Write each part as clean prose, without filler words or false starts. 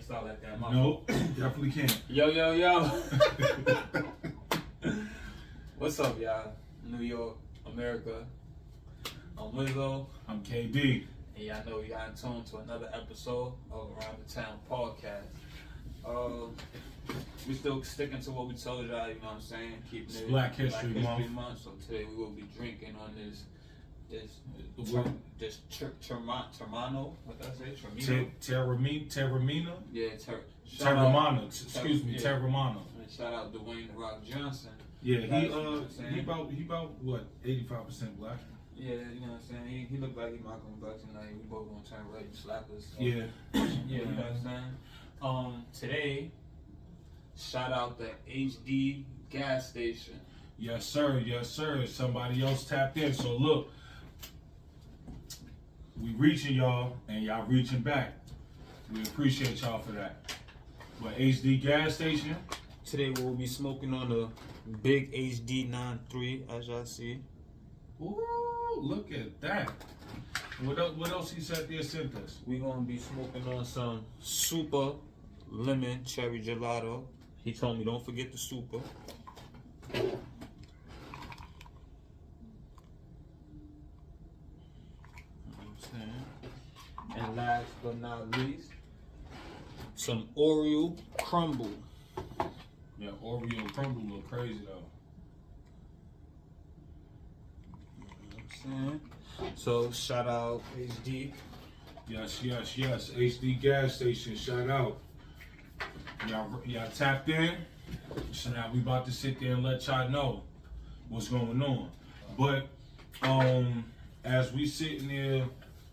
start like that. Nope, definitely can't. Yo. What's up, y'all? New York, America. I'm Wizzo. I'm KD. And y'all know y'all in tune to another episode of Around the Town podcast. We still sticking to what we told y'all, you know what I'm saying? Keeping it Black History Month. So today we will be drinking on this Termano, what did I say? Terramina? Yeah, Terramana. Excuse me, Terramana. And shout out Dwayne The Rock Johnson. Yeah, he about what, 85% black. Yeah, you know what I'm saying? He looked like he Malcolm X, and like we both gonna turn red and slap us. So. Yeah. You know what I'm saying? Today, shout out the HD gas station. Yes, sir. Somebody else tapped in. So look, we reaching y'all, and y'all reaching back. We appreciate y'all for that. But HD gas station. Today we'll be smoking on the big HD 9.3, as y'all see. Ooh, look at that. What else he said there sent us? We're gonna be smoking on some super lemon cherry gelato. He told me don't forget the super. And last but not least, some Oreo crumble. Yeah, Oreo crumble look crazy though. You know what I'm saying? So shout out HD. Yes. HD gas station, shout out. Y'all tapped in. So now we about to sit there and let y'all know what's going on. But as we sitting there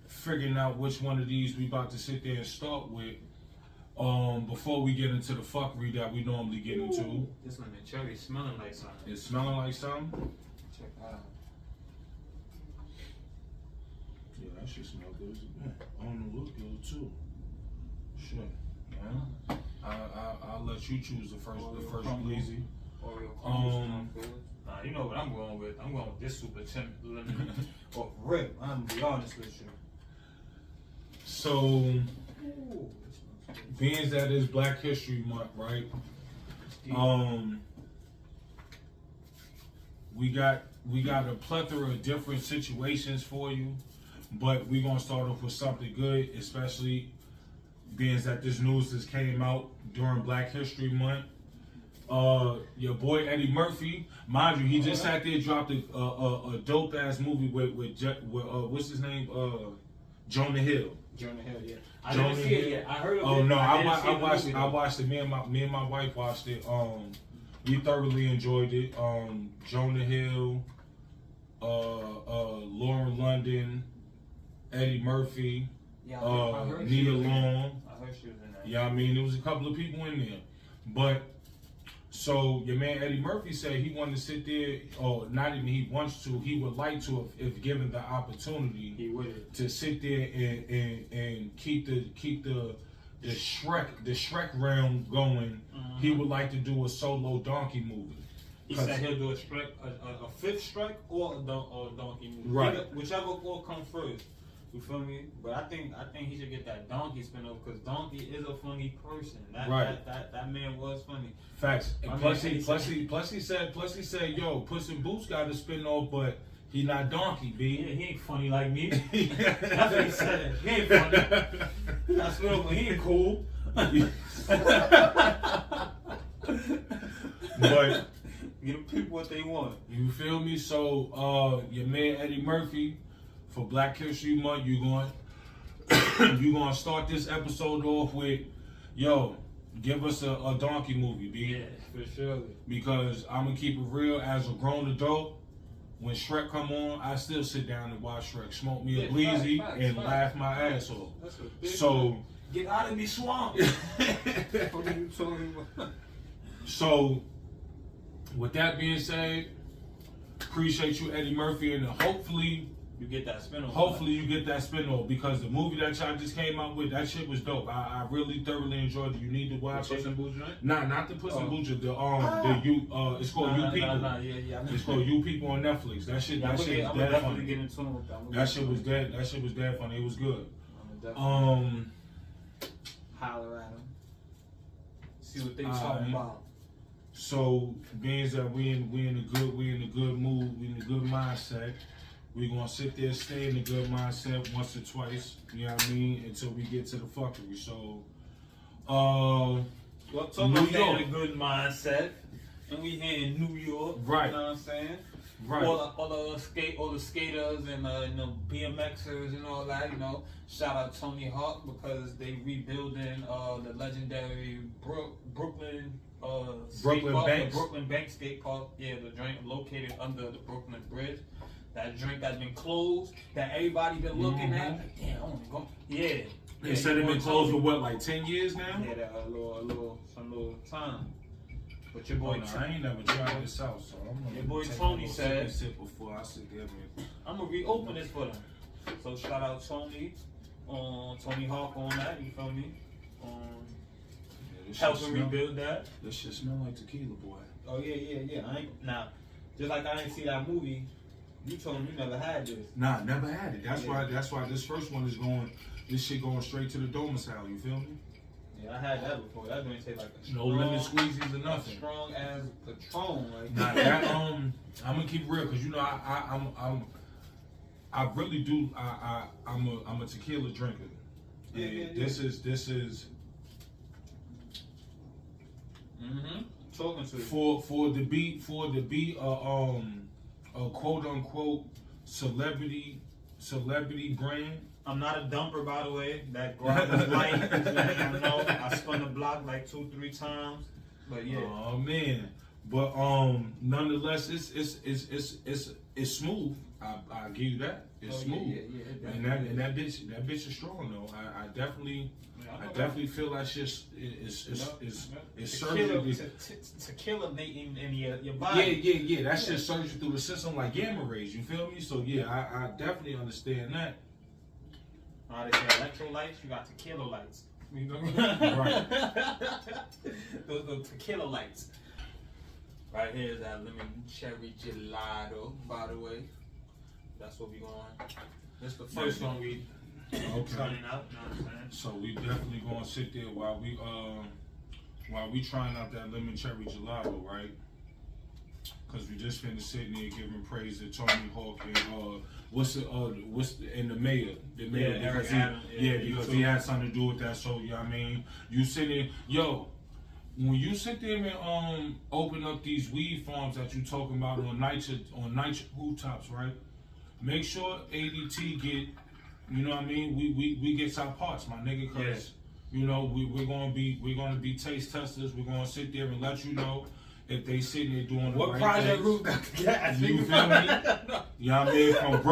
figuring out which one of these we about to sit there and start with, before we get into the fuckery that we normally get into. This lemon cherry smelling like something. It's smelling like something? Check that out. Yeah, that shit smell good. On the look good too. Shit. Yeah. I'll let you choose the first bleezy. Oreo crumble. Nah, you know what I'm going with. I'm going with this super lemon off rip. I'm gonna be honest with you. So, being that it's Black History Month, right? We got a plethora of different situations for you, but we're gonna start off with something good, especially being that this news just came out during Black History Month. Your boy Eddie Murphy, mind you, he just sat there, dropped a dope ass movie with what's his name, Jonah Hill. Jonah Hill, yeah. I didn't see it yet. I heard of it. Oh no, I watched it. Me and my wife watched it. We thoroughly enjoyed it. Jonah Hill, Lauren London, Eddie Murphy, Nia Long. I heard she was in that. Yeah, I mean, there was a couple of people in there, but so your man Eddie Murphy said he wanted to sit there, or not even he wants to, he would like to if given the opportunity. He would to sit there and keep the Shrek realm going. Mm-hmm. He would like to do a solo donkey movie. He said he'll do a fifth Shrek or a donkey movie. Right. Whichever will come first. You feel me? But I think he should get that Donkey spin-off because Donkey is a funny person. That man was funny. Facts. And plus he said, yo, Puss in Boots got a spin-off, but he not Donkey, B. Yeah, he ain't funny like me. That's what he said. He ain't funny. Not spin-off, but he ain't cool. But give people what they want. You feel me? So your man Eddie Murphy, for Black History Month, you gonna start this episode off with, yo, give us a donkey movie, B. Yeah, for sure. Because I'm gonna keep it real, as a grown adult, when Shrek come on, I still sit down and watch Shrek, smoke me a bleezy, and laugh my ass off. So get out of me swamp. So with that being said, appreciate you, Eddie Murphy, and hopefully you get that spin-off. Hopefully you get that spin-off, because the movie that y'all just came out with, that shit was dope. I really thoroughly enjoyed it. You need to watch it. Puss in Boots joint? Nah, not the Puss in Boots. It's called You People. Yeah. It's called You People on Netflix. That shit was dead funny. That shit was dead funny. It was good. Holler at him. See what they talking about. So, being that we in a good mood, we in a good mindset. We gonna sit there, stay in a good mindset once or twice. You know what I mean? Until we get to the fuckery. So, well, talking about staying in a good mindset, and we here in New York. Right. You know what I'm saying? Right. All the skaters and BMXers and all that. You know, shout out Tony Hawk because they rebuilding the legendary Brooklyn Bank. The Brooklyn Bank skate park. Yeah, the joint located under the Brooklyn Bridge. That joint that's been closed, that everybody been looking at. Like, damn, I want to go. Yeah. They said it been closed for what, like 10 years now? Yeah, that some little time. But your boy, I ain't never tried this out, so I'm gonna. Your boy Tony said. Before I sit there, man. I'm gonna reopen this for them. So shout out Tony, Tony Hawk on that. You feel me? Helping rebuild that. This shit smell like tequila, boy. Oh yeah. I ain't now. Just like I ain't see that movie. You told me you never had this. Nah, never had it. That's why this first one is going. This shit going straight to the domicile. You feel me? Yeah, I had that before. That didn't taste like a no lemon squeezies or nothing. Strong as Patron. Like. Nah, that I'm gonna keep it real because you know I really do. I'm a tequila drinker. Yeah. This is. Talking to you. For the be a quote unquote celebrity brand. I'm not a dumper, by the way. That grab is light. I know. I spun the block like 2-3 times, but yeah. Oh man, but nonetheless, it's smooth. I give you that. It's smooth. Yeah, and that bitch is strong though. I definitely feel like it's surging. Tequila in your body. Yeah. That shit surging through the system like gamma rays. You feel me? So yeah, I definitely understand that. They say electrolytes. You got tequila lights. Right. Those tequila lights. Right here is that lemon cherry gelato. By the way, that's what we going. This the first one we. Okay. Out, you know what I'm saying? So we definitely gonna sit there while we trying out that lemon cherry gelato, right? Cause we just finished sitting there giving praise to Tony Hawk and the mayor because he had something to do with that. So you know what I mean, you sitting when you sit there and open up these weed farms that you talking about on nitrate rooftops, right? Make sure ADT get. You know what I mean? We get our parts, my nigga, cause you know we're gonna be taste testers. We're gonna sit there and let you know if they sitting there doing the right project route got the gas. You feel me? You know what I mean? From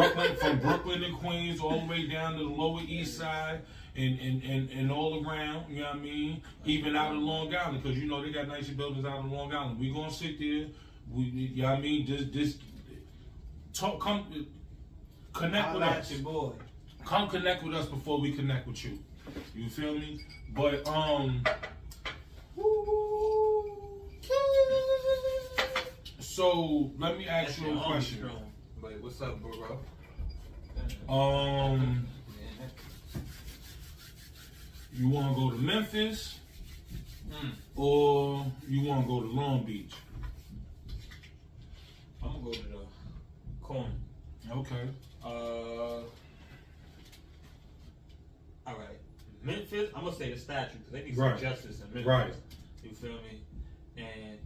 Brooklyn to Queens, all the way down to the Lower East Side and all around. You know what I mean? Even out of Long Island, cause you know they got nicer buildings out of Long Island. We gonna sit there. You know what I mean? Just talk, connect with us. Your boy. Come connect with us before we connect with you. You feel me? But so let me ask you a question. Wait, what's up, bro? You wanna go to Memphis or you wanna go to Long Beach? I'm gonna go to the corner. Okay. All right, Memphis. I'm gonna say the statue because they need some justice in Memphis. Right. You feel me? And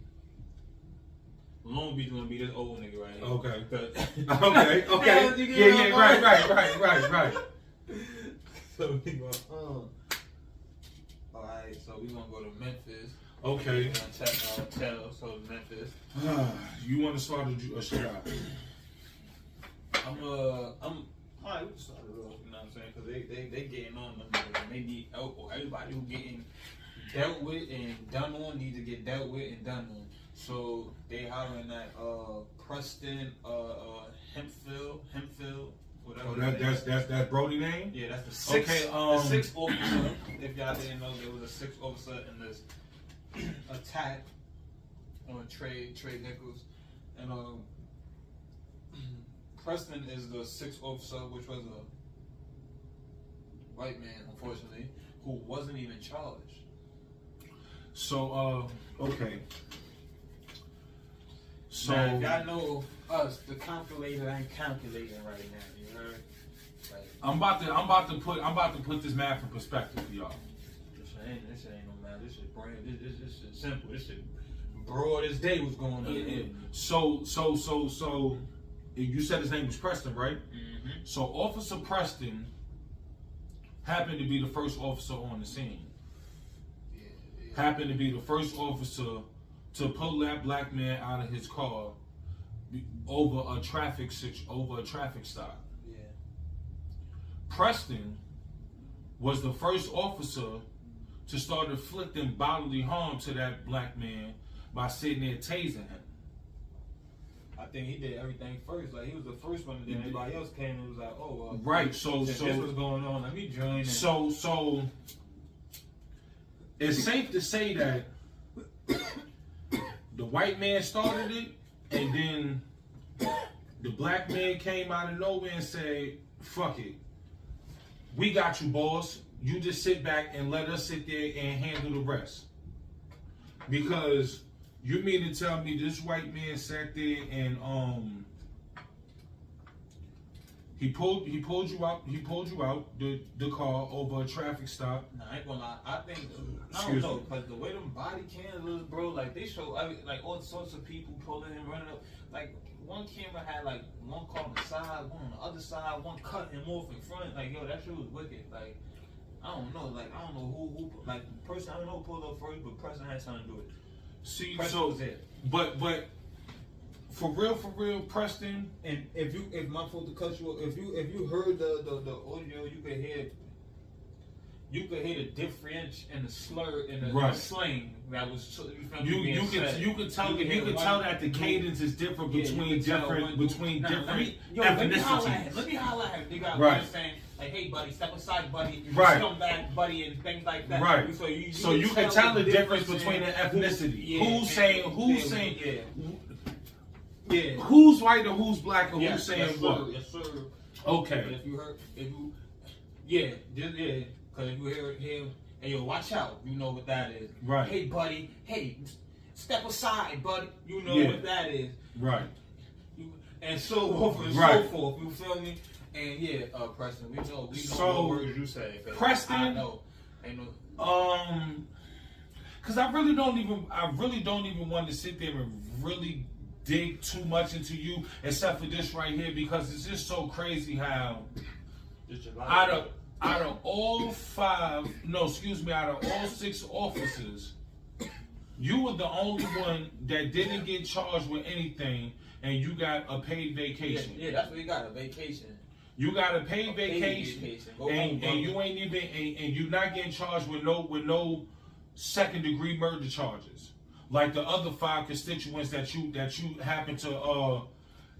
Long Beach gonna be this old nigga right here. Okay. Okay. Yeah. Right. So we gonna. All right. So we gonna go to Memphis. Okay. We're gonna check our hotel. So Memphis. You want to start a shot? I'm. All right, we can start it off, you know what I'm saying? Because they getting on them, and they need help. Everybody who getting dealt with and done on needs to get dealt with and done on. So they hiring that Preston Hempfield, whatever. Oh, that's Brody name? Yeah, that's the sixth. The sixth officer. If y'all didn't know, there was a sixth officer in this attack on Trey Nichols, and Preston is the sixth officer, which was a white man, unfortunately, who wasn't even charged. So, okay. So now, if y'all know us, the calculator ain't calculating right now. You heard? Like, I'm about to put this math in perspective for y'all. This ain't no math. This is brand. This is simple. This is broad as day. What's going on? So, you said his name was Preston, right? Mm-hmm. So Officer Preston happened to be the first officer on the scene. Yeah. Happened to be the first officer to pull that black man out of his car over a traffic stop. Yeah. Preston was the first officer to start inflicting bodily harm to that black man by sitting there tasing him. I think he did everything first. Like, he was the first one, and then everybody else came and was like, "Oh, well, right." So this was going on. Let me join in. So it's safe to say that the white man started it, and then the black man came out of nowhere and said, "Fuck it, we got you, boss. You just sit back and let us sit there and handle the rest." Because you mean to tell me this white man sat there and he pulled you out the car over a traffic stop. Nah, I ain't gonna lie. I don't know, because the way them body cams was, bro, like, they show like all sorts of people pulling him, running up. Like, one camera had like one car on the side, one on the other side, one cutting him off in front. Like, yo, that shit was wicked. Like, I don't know who like, the person, I don't know who pulled up first, but the person had something to do with it. See, Preston so was there. but for real, Preston. And if my fault to cut you off, if you heard the audio, you could hear the difference in the slur in the slang that was. You can tell that the cadence is different between different ethnicities. Let me holla at him. They got right. saying like, "Hey, buddy, step aside, buddy. Right. Come back, buddy," and things like that. Right. So you can tell the difference between the ethnicity. Who's saying. Yeah. Who's white or who's black or who's saying what? Yes, sir. Okay. But if you heard, because if you hear him, hey, yo, watch out, you know what that is. Right. Hey, buddy, hey, step aside, buddy, you know what that is. Right. And so forth and so forth, you feel me? And Preston, we know what words you say. Preston, I know. because I really don't even want to sit there and really dig too much into you, except for this right here, because it's just so crazy how out of all 6 officers, you were the only one that didn't get charged with anything, and you got a paid vacation. Yeah, that's what you got, a vacation. You got a paid vacation. And you ain't even and you're not getting charged with no second-degree murder charges, like the other 5 constituents that you happen to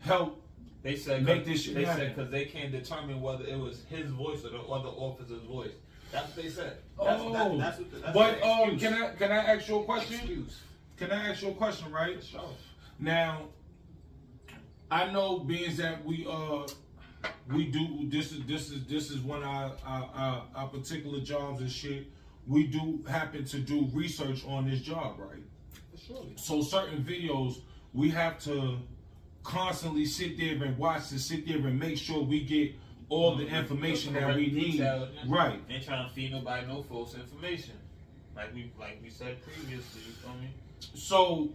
help. They said make this shit happen. They said because they can't determine whether it was his voice or the other officer's voice. That's what they said. Can I ask you a question? Excuse. Can I ask you a question? Right. Sure. Now, I know being that we do this is one of our particular jobs and shit. We do happen to do research on this job, right? Sure. So certain videos we have to constantly sit there and watch to sit there and make sure we get all the information that we need. Right. Ain't trying to feed nobody no false information. Like we said previously, you feel me? So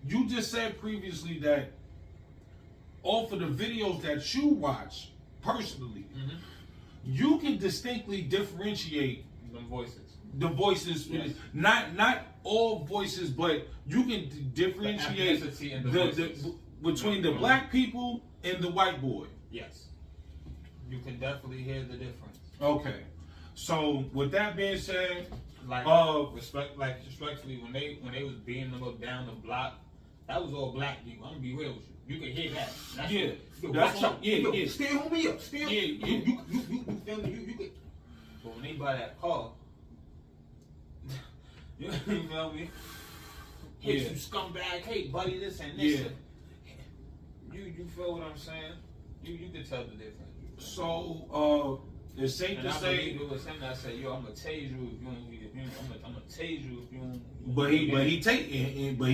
you just said previously that off of the videos that you watch personally, you can distinctly differentiate the voices. Yes. Not all voices, but you can differentiate between the black people and the white boy. Yes. You can definitely hear the difference. Okay. So with that being said, respectfully, when they was beating them up down the block, that was all black people. I'm gonna be real with you. You can hear that. Watch out. Yeah. Stand on me up. Stand. Yeah. You feel me? You could. But when they buy that car, you feel me? Hey, you scumbag. Hey, buddy, this and this. Yeah. You feel what I'm saying? You can tell the difference. So it's safe to say. It was him that said, "Yo, I'm gonna tase you if you don't. I'm gonna tase you if you don't." But he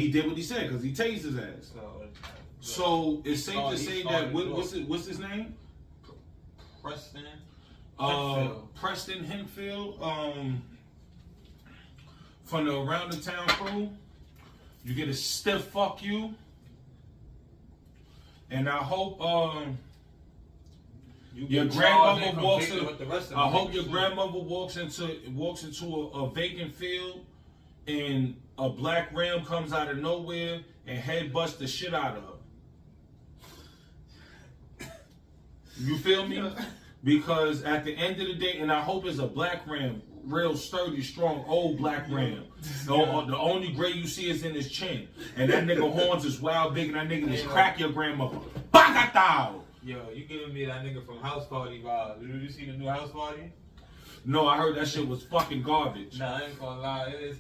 did what he said because he tased his ass. So it's safe to say that what's his name? Preston. Preston Hempfield. From the Around the Town crew, you get a stiff fuck you. And I hope your grandmother walks into. I hope your grandmother walks into a vacant field, and a black ram comes out of nowhere and headbutts the shit out of her. You feel me? Because at the end of the day, and I hope it's a black ram, real sturdy, strong, old black ram. The only gray you see is in his chin. And that nigga horns is wild big, and that nigga just crack your grandmother. Bagatao! Yo, you giving me that nigga from House Party vibe. Did you see the new House Party? No, I heard that shit was fucking garbage. Nah, I ain't gonna lie. It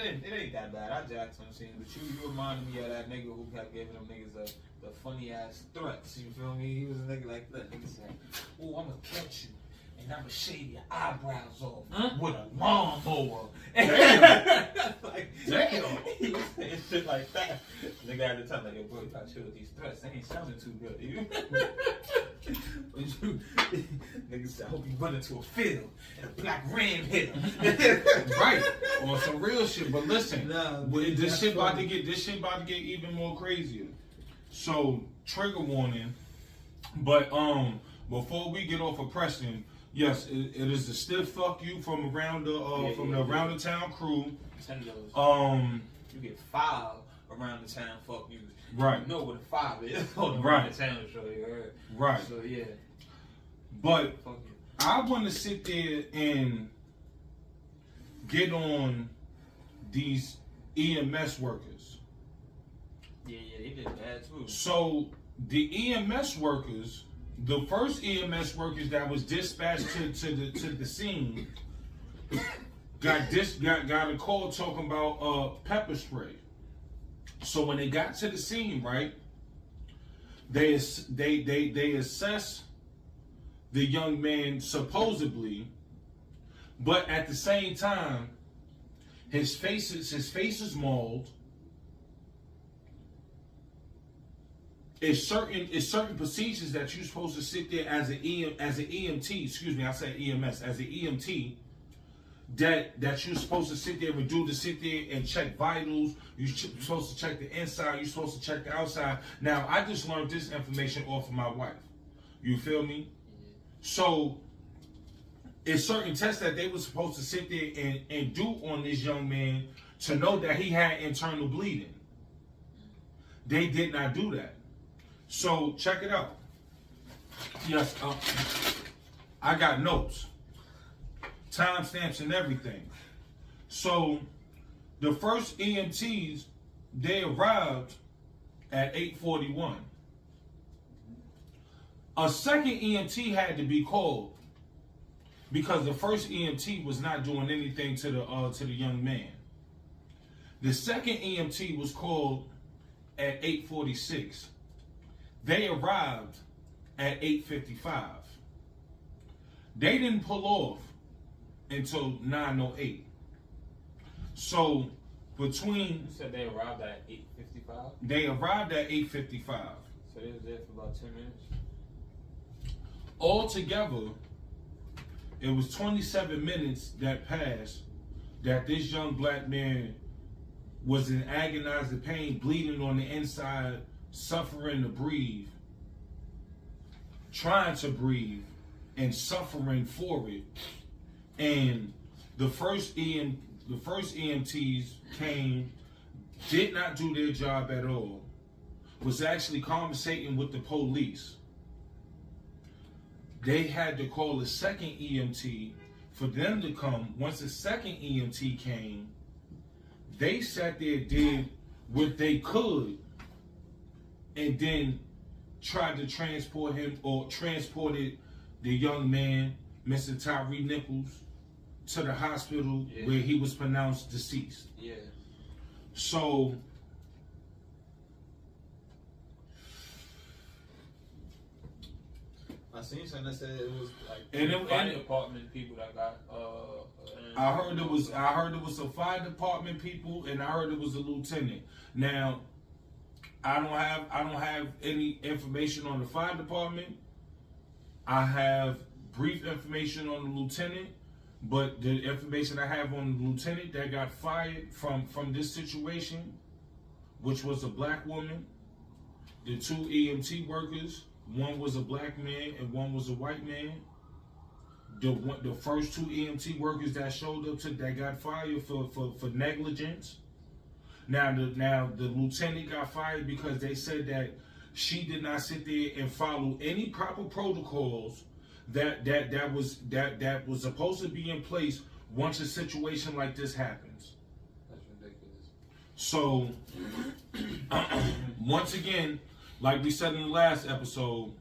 ain't that bad. I jacked some scenes, but you reminded me of that nigga who kept giving them niggas the funny ass threats. You feel me? He was a nigga like that. Nigga said, "Oh, I'm gonna catch you, and I'm gonna shave your eyebrows off with a lawnmower." Like, damn. He was saying shit like that. Nigga had to tell me, "Yo, bro, you gotta chill with these threats. They ain't sounding too good, Nigga said, "I hope you run into a field and a black ram hit him." Right, on some real shit. But listen, this shit about to get even more crazier. So trigger warning. But before we get off of Preston, yes, it is a stiff fuck you from around the Around the Town crew. You get 5 around the town fuck you. Right. You know what a 5 is on the right. Around the Town show, you heard? Right. So yeah. But I want to sit there and get on these EMS workers. Yeah, they did bad too. So the EMS workers, the first EMS workers that was dispatched to the scene, got a call talking about pepper spray. So when they got to the scene, right, they assess the young man supposedly, but at the same time, his face is mauled. It's certain procedures that you're supposed to sit there as an EMT. Excuse me, I said EMS as an EMT. That you're supposed to sit there and check vitals. You're supposed to check the inside. You're supposed to check the outside. Now, I just learned this information off of my wife. You feel me? So, it's certain tests that they were supposed to sit there and do on this young man to know that he had internal bleeding. They did not do that. So, check it out. Yes, I got notes. Timestamps and everything. So, the first EMTs, they arrived at 8:41. A second EMT had to be called because the first EMT was not doing anything to the young man. The second EMT was called at 8:46. They arrived at 8:55. They didn't pull off until 9:08. So between you said they arrived at 8:55. They arrived at 8:55. So they was there for about 10 minutes. Altogether, it was 27 minutes that passed that this young black man was in agonizing pain, bleeding on the inside, suffering to breathe, trying to breathe, and suffering for it. And the first EMTs came, did not do their job at all, was actually conversating with the police. They had to call a second EMT for them to come. Once the second EMT came, they sat there, did what they could, and then tried to transport him, or transported the young man, Mr. Tyree Nichols, to the hospital where he was pronounced deceased. Yeah. So I seen something that said it was like and department people that got. I heard it was some fire department people, and I heard it was a lieutenant. Now, I don't have any information on the fire department. I have brief information on the lieutenant, but the information I have on the lieutenant that got fired from this situation, which was a black woman, the 2 EMT workers, one was a black man and one was a white man. The first 2 EMT workers that showed up that got fired for negligence. Now the lieutenant got fired because they said that she did not sit there and follow any proper protocols that was supposed to be in place once a situation like this happens. That's ridiculous. So once again, like we said in the last episode,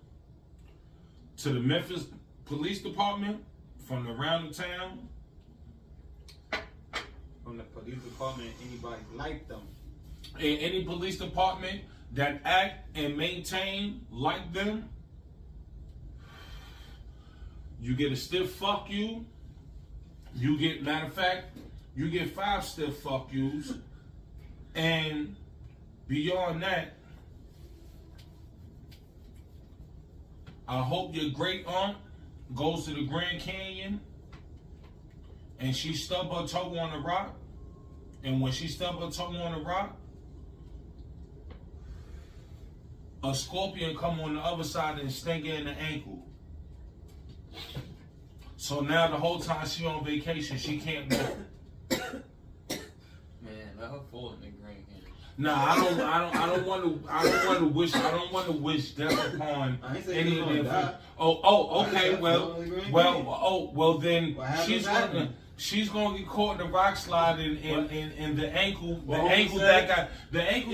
to the Memphis Police Department from around the town. From the police department, anybody like them. In any police department that act and maintain like them, you get a stiff fuck you. You get, matter of fact, you get 5 stiff fuck yous. And beyond that, I hope your great aunt goes to the Grand Canyon and she stub her toe on a rock. And when she stub her toe on a rock, a scorpion come on the other side and sting her in the ankle. So now the whole time she on vacation, she can't walk. Man, let her fall in the Grand Canyon. Nah, I don't want to wish death upon any of them. Okay. Well then she's gonna get caught in the rock slide and the ankle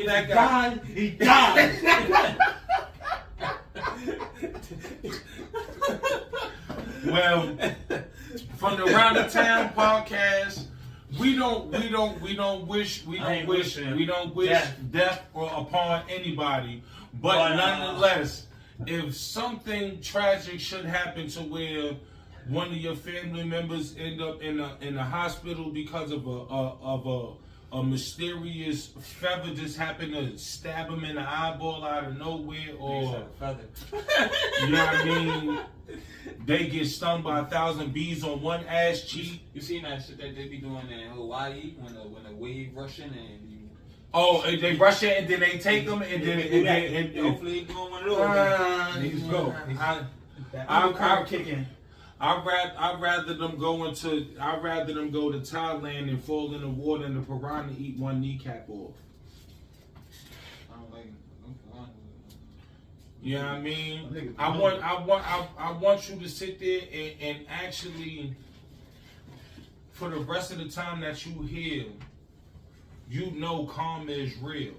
that got he died. Well, from the Round the Town podcast, we don't wish death upon anybody, but nonetheless, if something tragic should happen to where one of your family members end up in a hospital because of a mysterious feather just happened to stab him in the eyeball out of nowhere, or you know what I mean, they get stung by 1,000 bees on one ass cheek. You seen that shit that they be doing in Hawaii when the wave rushing and you... Oh, and they rush it and then they take them and then hopefully he doing one of those. Niggas go. I'm kicking. I'd rather them go to Thailand and fall in the water and the piranha eat one kneecap off. I don't like them. You know what I mean? I want you to sit there and actually, for the rest of the time that you here, you know karma is real.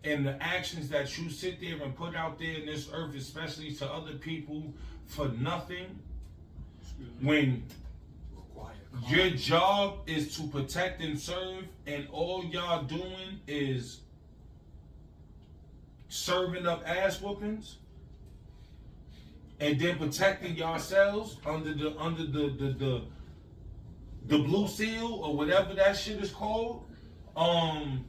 And the actions that you sit there and put out there in this earth, especially to other people for nothing, when your job is to protect and serve, and all y'all doing is serving up ass whoopings, and then protecting yourselves under the blue seal or whatever that shit is called. I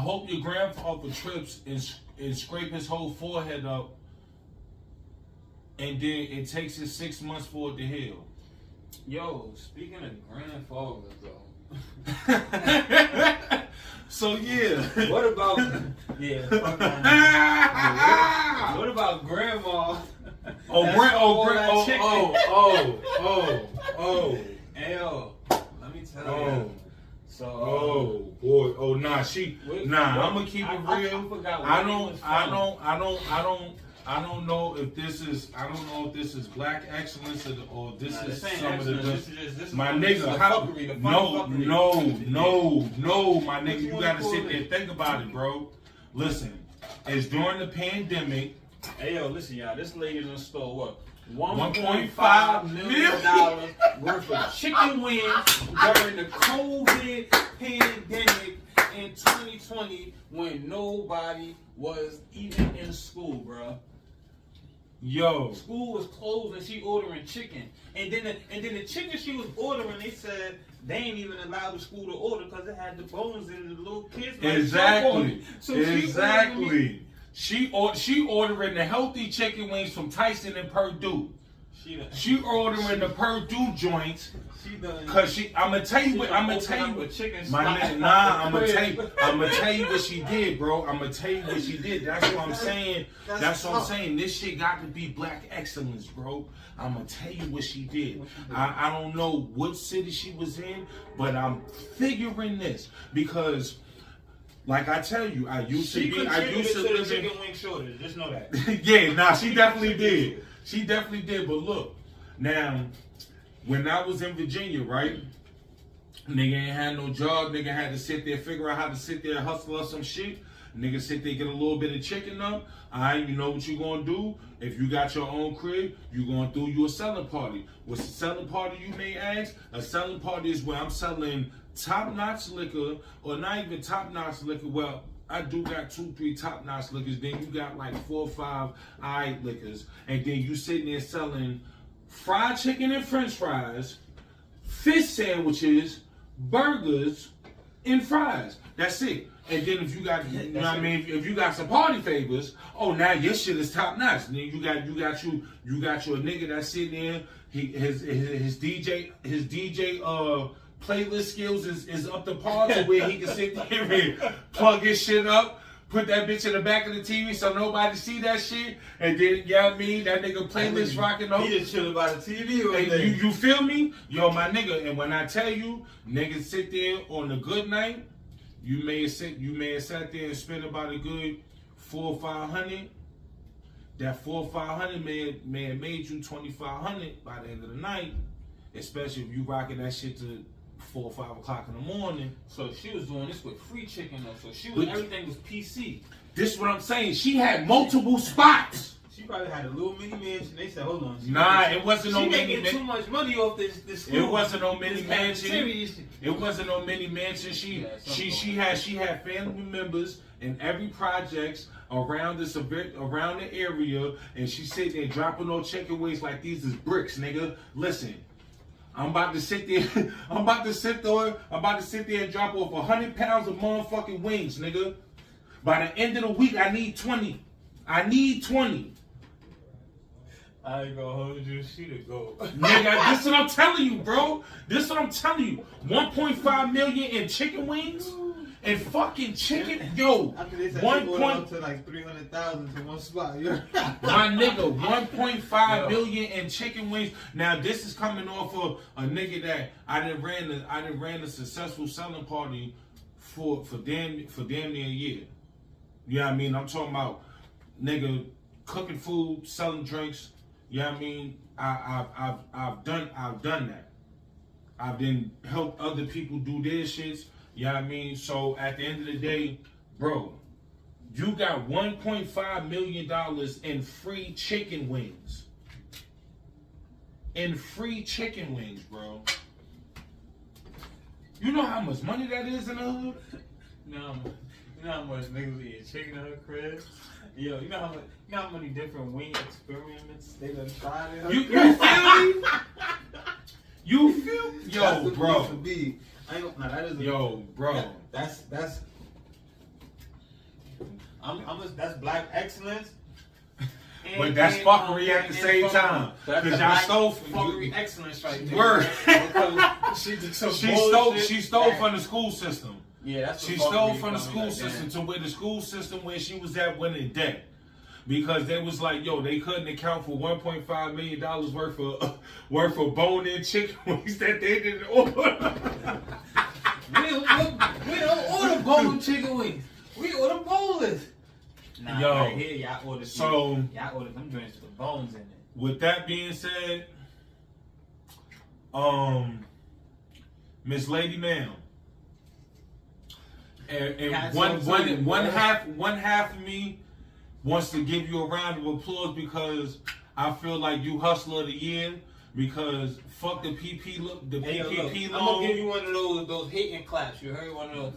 hope your grandfather trips and scrape his whole forehead up, and then it takes it 6 months for it to heal. Yo, speaking of grandfathers though. So yeah. What about what about grandma? Hell, let me tell you. So I'm gonna keep it real. I don't know if this is black excellence or this is some of the my nigga. No, my nigga, you gotta sit there and think about it, bro. Listen, it's during the pandemic. Hey yo, listen y'all, this lady done stole what? $1.5 million worth of chicken wings during the COVID pandemic in 2020 when no nobody was even in school, bro. Yo. School was closed and she ordering chicken. And then the chicken she was ordering, they said they ain't even allowed the school to order because it had the bones in it, the little kids. Exactly. So Exactly. She ordering the healthy chicken wings from Tyson and Purdue. She ordering the Purdue joints. Cause I'ma tell you what my nigga, I'ma tell you what she did, bro. I'ma tell you what she did. That's what I'm saying. That's what I'm saying. This shit got to be black excellence, bro. I'ma tell you what she did. I don't know what city she was in, but I'm figuring this because, like I tell you, I used to live in chicken wing shortage. Just know that. Yeah, nah, she definitely did. She definitely did. But look, now. When I was in Virginia, right? Nigga ain't had no job. Nigga had to sit there, figure out how to sit there and hustle up some shit. Nigga sit there, get a little bit of chicken up. Alright, you know what you gonna do? If you got your own crib, you gonna do you a selling party. What's a selling party, you may ask? A selling party is where I'm selling top-notch liquor, or not even top-notch liquor. Well, I do got 2-3 top-notch liquors. Then you got like 4 or 5 alright liquors. And then you sitting there selling fried chicken and french fries, fish sandwiches, burgers, and fries. That's it. And then if you got, you know what I mean, if you got some party favors, oh, now your shit is top notch. Then you got your nigga that's sitting there. His DJ playlist skills is up to par to where he can sit there and plug his shit up. Put that bitch in the back of the TV so nobody see that shit. And then, you know what I mean? That nigga playlist rocking over. He just chilling by the TV or you feel me? Yo, my nigga. And when I tell you, niggas sit there on a good night, you may have sat there and spent about a good $400 or $500. That $400 or $500 may have made you $2,500 by the end of the night. Especially if you rocking that shit to 4 or 5 o'clock in the morning. So she was doing this with free chicken though. So everything was PC. This is what I'm saying. She had multiple spots. She probably had a little mini mansion. They said, hold on. Nah, it wasn't no mini mansion. She making too much money off this school. It wasn't no mini mansion. It wasn't no mini mansion. She had family members in every projects around the area, and she sitting there dropping no chicken wings like these is bricks, nigga. Listen. I'm about to sit there and drop off 100 pounds of motherfucking wings, nigga. By the end of the week, I need 20. I ain't gonna hold you. She to go. Nigga, this is what I'm telling you, bro. 1.5 million in chicken wings and fucking chicken. Yo, after they said she going up to like 300,000 to one spot. My nigga, 1.5 million in chicken wings. Now this is coming off of a nigga that I done ran a successful selling party for damn near a year. You know what I mean? I'm talking about nigga cooking food, selling drinks. You know what I mean? I've done that. I've then helped other people do their shits. You know what I mean? So at the end of the day, bro, you got $1.5 million in free chicken wings. Bro. You know how much money that is in the hood? No, you know how much niggas eat chicken in her crib? Yo, you know how many different wing experiments they done tried in her crib? You feel me? Yo, bro. That's that's black excellence. But that's fuckery at the same time. Because y'all stole fuckery excellence right there. Word. She stole from the school system. Yeah, that's she stole from the school system to where the school system where she was at went in debt. Because they was like, yo, they couldn't account for $1.5 million worth of bone-in chicken wings that they didn't order. We don't order bone chicken wings. We order boneless. Nah, yo, right here, y'all order them joints with bones in it. With that being said, Miss Lady Ma'am, and one half of me wants to give you a round of applause because I feel like you hustler of the year. Because fuck the PPP look, PPP loan. I'm gonna give you one of those hating claps. You heard one of those?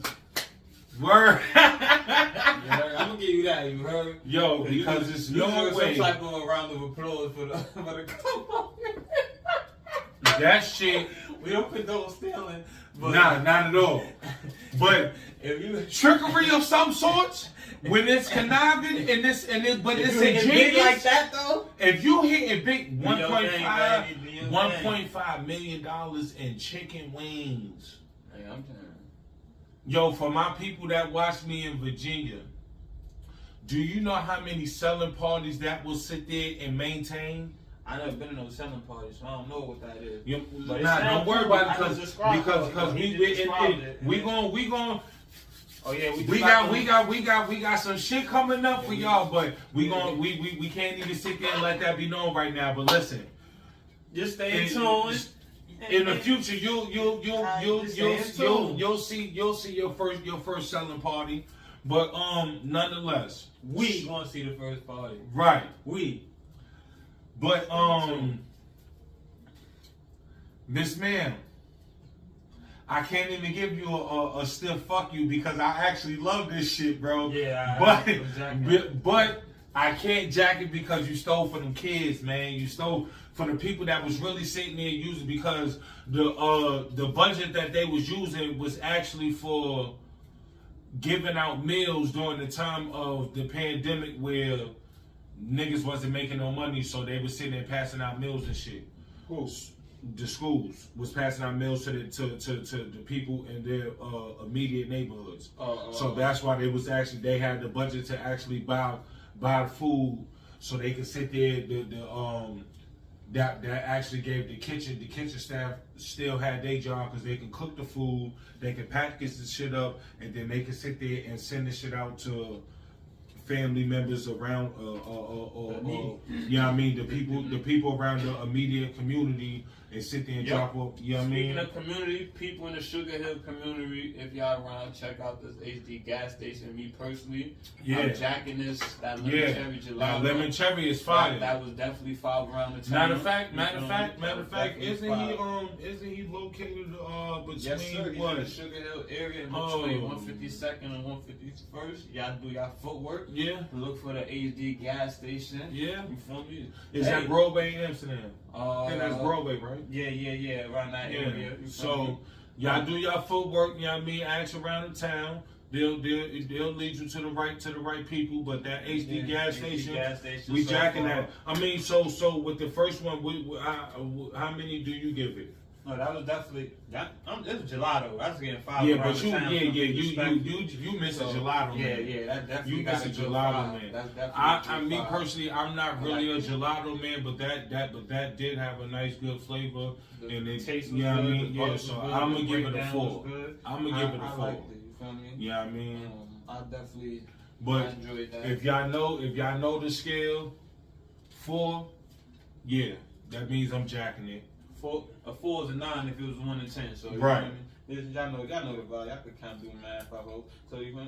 Word. I'm gonna give you that. You heard? Yo, because it's no way. Some type of a round of applause for the couple. That shit. We don't condone stealing. But Nah, not at all. But if you trickery of some sorts, when it's conniving but it's ingenious like that though. If you hitting big $1.5 $1.5 million in chicken wings. Hey, I'm telling you. Yo, for my people that watch me in Virginia, do you know how many selling parties that will sit there and maintain? I never been to no selling party, so I don't know what that is. Don't worry about it because we gon' Oh yeah, we got some shit coming up for y'all, but we can't even sit there and let that be known right now. But listen, just stay tuned. In the future, you'll see your first selling party, but nonetheless, we gonna see the first party, right? But Miss Ma'am, I can't even give you a stiff fuck you because I actually love this shit, bro. Yeah, but I can't jack it because you stole for them kids, man. You stole for the people that was really sitting there using because the budget that they was using was actually for giving out meals during the time of the pandemic where niggas wasn't making no money, so they was sitting there passing out meals and shit. The schools was passing out meals to the people in their immediate neighborhoods. So that's why they had the budget to actually buy food so they could sit there. That actually gave the kitchen staff still had their job because they can cook the food, they can package the shit up, and then they can sit there and send the shit out to family members around you know what I mean, the people around the immediate community and sit there and drop off, you know what I mean? Speaking of community, people in the Sugar Hill community, if y'all around, check out this HD gas station. Me personally, I'm jacking that lemon cherry gelato. That lemon cherry is fire. That was definitely $5 around the time. Matter of fact, isn't he located between yes, sir, he's what? in the Sugar Hill area in between 152nd and 151st. Y'all do y'all footwork. Yeah. Look for the HD gas station. Yeah. You feel me? Is that Broadway in Amsterdam? I think that's Broadway, right? Yeah, around that area. So y'all do y'all footwork, you know what I mean? Ask around the town. They'll lead you to the right people. But that HD gas station, we jacking that. I mean, so with the first one, how many do you give it? No, that was definitely it was gelato. I was getting $5. Yeah, but you miss a gelato. Yeah, that definitely you miss a gelato, man. I me personally, I'm not really a gelato man, but that did have a nice good flavor and it tastes. You know what I mean? Yeah, so I'm gonna give it a 4. I'm gonna give it a 4. You feel me? Yeah, I mean, I definitely. But enjoyed that. if y'all know the scale, 4, yeah, that means I'm jacking it. A 4 is a 9 if it was 1 and 10. So right. You know what I mean? Y'all know the value. Y'all could kind of do math, I hope. So you know.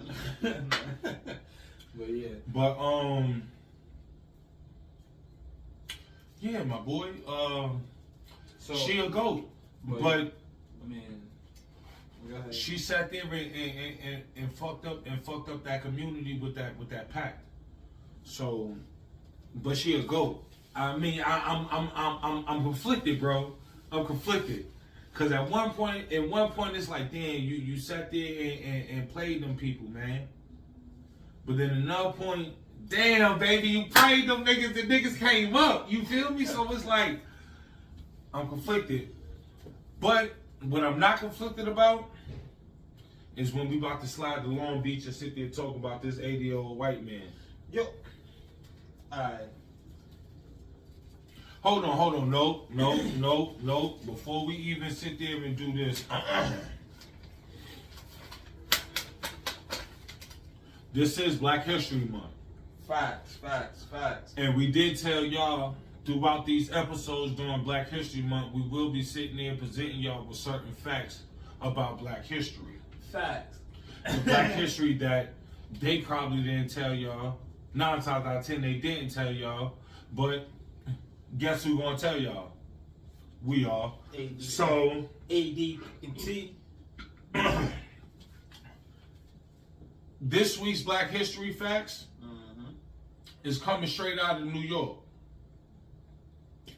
But yeah. But yeah, my boy. So she a goat, but I mean, she sat there and fucked up that community with that pact. So, but she a goat. I mean, I'm conflicted, bro. I'm conflicted, cause at one point, it's like, damn, you sat there and played them people, man. But then another point, damn, baby, you played them niggas. The niggas came up. You feel me? So it's like, I'm conflicted. But what I'm not conflicted about is when we about to slide to Long Beach and sit there talking about this 80-year-old white man. Yo. Alright. Hold on. No. Before we even sit there and do this. This is Black History Month. Facts. And we did tell y'all throughout these episodes during Black History Month, we will be sitting there presenting y'all with certain facts about Black history. Facts. The Black history that they probably didn't tell y'all. 9 times out of 10 they didn't tell y'all. But guess who gonna tell y'all? We are. So ADT. this week's Black History Facts is coming straight out of New York.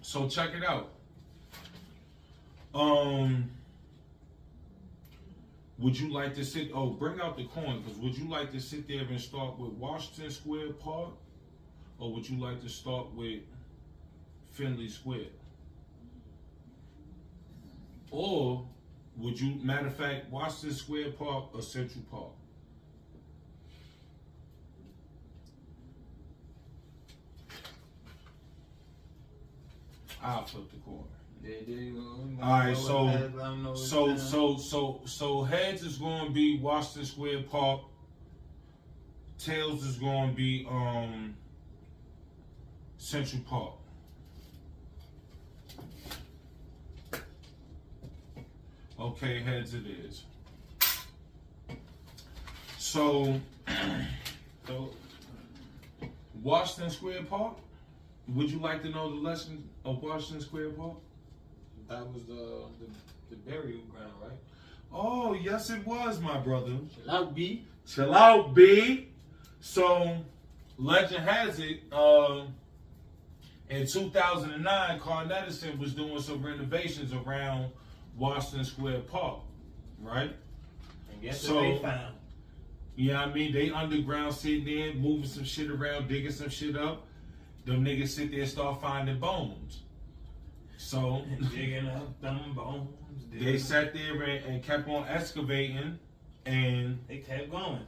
So check it out. Would you like to sit? Oh, bring out the coin, because would you like to sit there and start with Washington Square Park, or would you like to start with Finley Square? Or would you, matter of fact, Washington Square Park or Central Park? I'll flip the coin. Yeah, there you go. All right, so heads is going to be Washington Square Park. Tails is going to be Central Park. Okay, heads it is. So Washington Square Park. Would you like to know the lesson of Washington Square Park? That was the burial ground, right? Oh, yes it was, my brother. Chill out, B. Chill out, B. So, legend has it, in 2009, Carl Edison was doing some renovations around Washington Square Park, right? And guess what they found? You know what I mean? They underground sitting there, moving some shit around, digging some shit up. Them niggas sit there and start finding bones. So digging up them bones. They sat there and kept on excavating, and they kept going.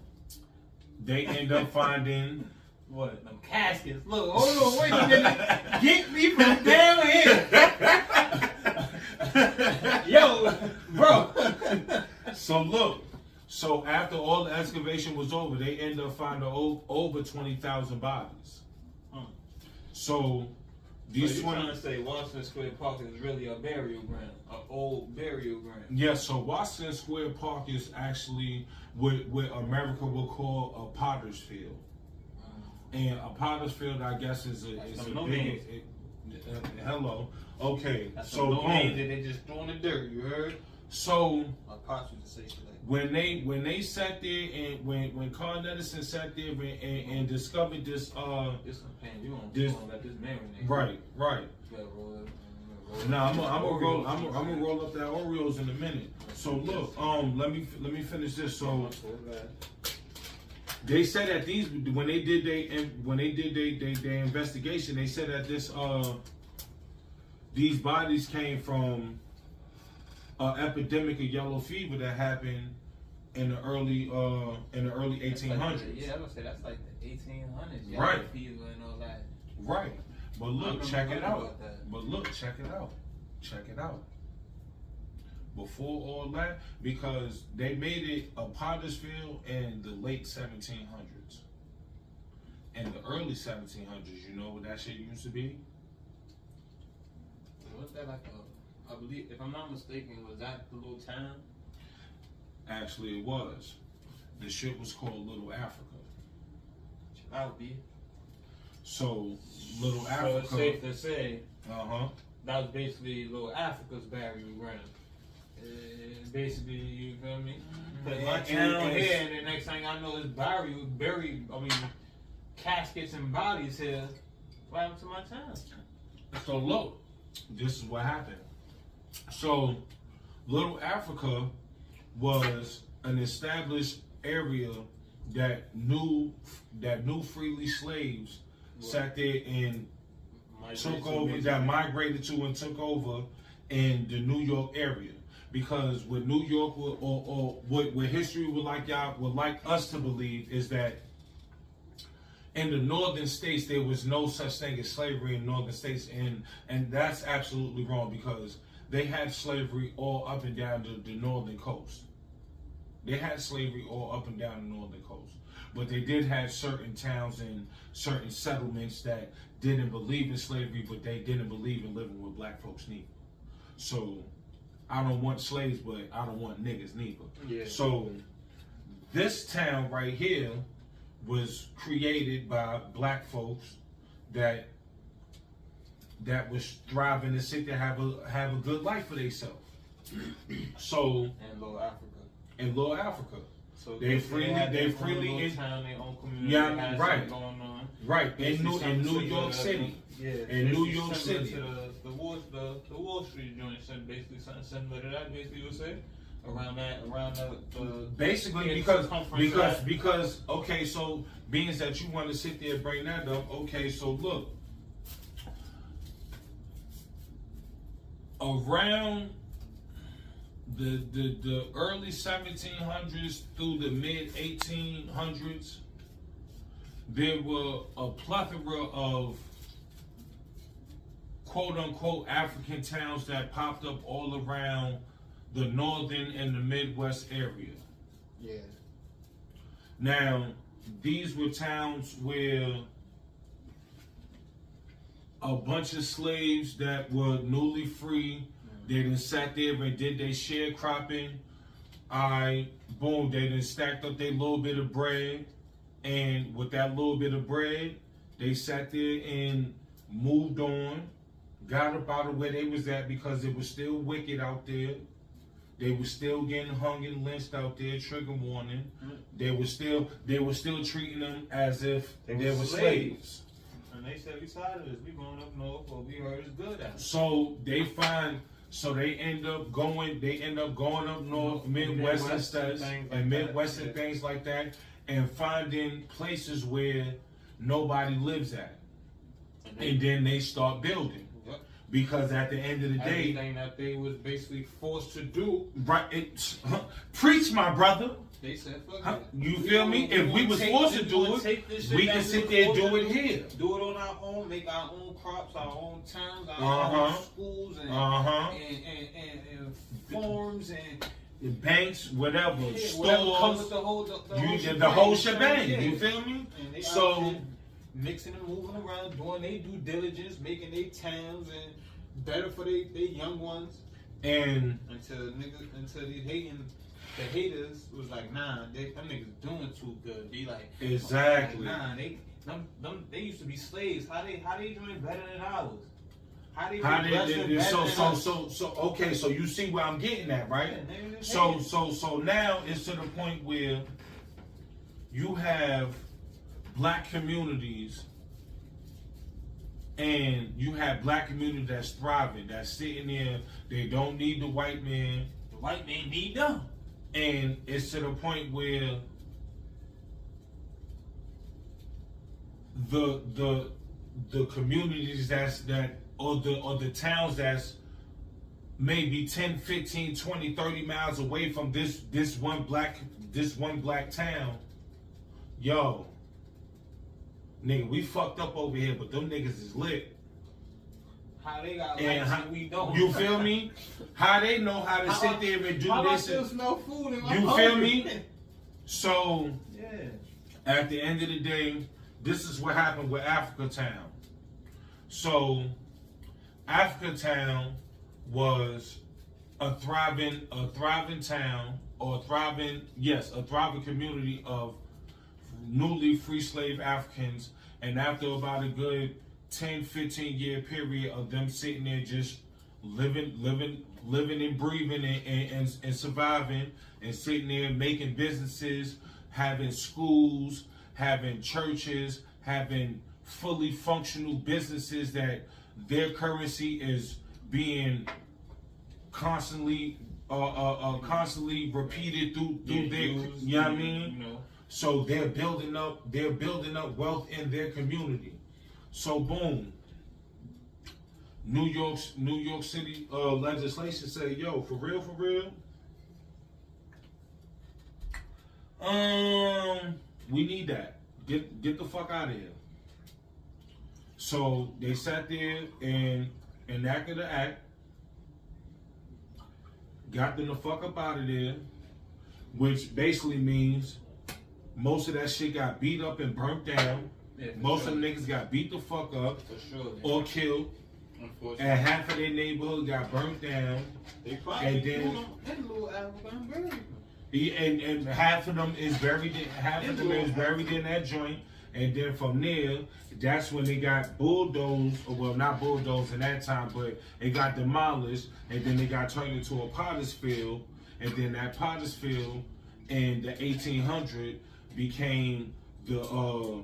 They end up finding what? Them caskets. Look, hold on, wait a minute. Get me from down here. Yo, bro. So look. So after all the excavation was over, they ended up finding over 20,000 bodies. So these so you're trying to say Washington Square Park is really a burial ground, an old burial ground? Yes. So Washington Square Park is actually what America would call a potter's field, and a potter's field, I guess, is a big. Hello. Okay. That's so no names that they just throw in the dirt. You heard? So my pops used to say shit like that. When they sat there and when Carl Edison sat there and discovered this this man right. Now I'm gonna roll up that Oreos in a minute. So look, let me finish this. So they said that these when they did their investigation, they said that these bodies came from an epidemic of yellow fever that happened in the early 1800s. Yeah, I was gonna say that's like the 1800s. Yellow Right. fever and all that. Right. But look, check it out. Check it out. Before all that, because they made it a potter's field in the late 1700s. In the early 1700s, you know what that shit used to be? Was that like I believe, if I'm not mistaken, was that the little town? Actually, it was. The shit was called Little Africa. I'll be. So, Little Africa. So it's safe to say. That was basically Little Africa's burial ground. Basically, you feel me? Because my town here, and the next thing I know is buried. I mean, caskets and bodies here. What happened to my town? So look, this is what happened. So, Little Africa was an established area that knew freely slaves sat there and took over, that migrated to and took over in the New York area. Because what New York or what history would like us to believe is that in the northern states there was no such thing as slavery in northern states, and that's absolutely wrong, because they had slavery all up and down the northern coast. They had slavery all up and down the northern coast. But they did have certain towns and certain settlements that didn't believe in slavery, but they didn't believe in living with black folks neither. So I don't want slaves, but I don't want niggas neither. Yeah. So this town right here was created by black folks that was striving to sit there have a good life for themselves. So in Little Africa. So They freely have their own freely little in, town, their own community. yeah, has right. something going on. Right, in New Basically York something City. yeah, In New basically York similar City. to the Wall Street joint, basically something similar to that. Basically, you say around the Basically yeah, because circumference of that. because okay, so being that you want to sit there and bring that up, okay, so look. Around the early 1700s through the mid 1800s, there were a plethora of quote unquote African towns that popped up all around the northern and the Midwest area. Yeah. Now, these were towns where a bunch of slaves that were newly free, they done sat there and did their sharecropping. Boom, they done stacked up their little bit of bread. And with that little bit of bread, they sat there and moved on, got up out of where they was at because it was still wicked out there. They were still getting hung and lynched out there, trigger warning. They were still treating them as if they were slaves. And they said, we tired of this. We going up north, but we heard it's good at it. So they end up going up north, Midwest and stuff, and Midwest and things like that, and finding places where nobody lives at. And then they start building. Yep. Because at the end of the day, everything that they was basically forced to do, right? Preach, my brother. they said, fuck Huh? it. You feel me? If we was forced to do it, we can sit there and do it here. Do it on our own, make our own crops, our own towns, our Uh-huh. own schools, and, Uh-huh. and farms, and Banks, whatever, whatever comes with stores, the whole shebang. Yeah. You feel me? And they So- out there mixing and moving around, doing their due diligence, making their towns and better for their young ones. And Until the haters was like, nah, them niggas doing too good. They like, exactly. nah, they used to be slaves. How they doing better than ours? How they okay, so you see where I'm getting at, right? Yeah, So now it's to the point where you have black communities, and you have black community that's thriving, that's sitting there. They don't need the white man. The white man need them. And it's to the point where the communities or the towns that's maybe 10, 15, 20, 30 miles away from this one black town, yo, nigga, we fucked up over here, but them niggas is lit. How they got And lights and we don't. You feel me? How they know how to sit there and do how this. I still smell food in my You home. feel me? So Yeah. at the end of the day, this is what happened with Africa Town. So Africa Town was a thriving town, or a thriving community of newly free slave Africans. And after about a good 10, 15 year period of them sitting there just living and breathing and surviving, and sitting there making businesses, having schools, having churches, having fully functional businesses that their currency is being constantly repeated through their, you know what I mean? You know. So they're building up wealth in their community. So boom, New York City legislation say, yo, for real, we need that. Get the fuck out of here. So they sat there and enacted the act, got them the fuck up out of there, which basically means most of that shit got beat up and burnt down. Yeah, Most of them niggas got beat the fuck up For sure. or killed, Unfortunately. and half of their neighborhood got burnt down. They probably And then- do them in little African buried. And half of them is buried. Half of them is buried in that joint. And then from there, that's when they got bulldozed. Or well, not bulldozed in that time, but it got demolished. And then they got turned into a potter's field. And then that potter's field in the 1800 became the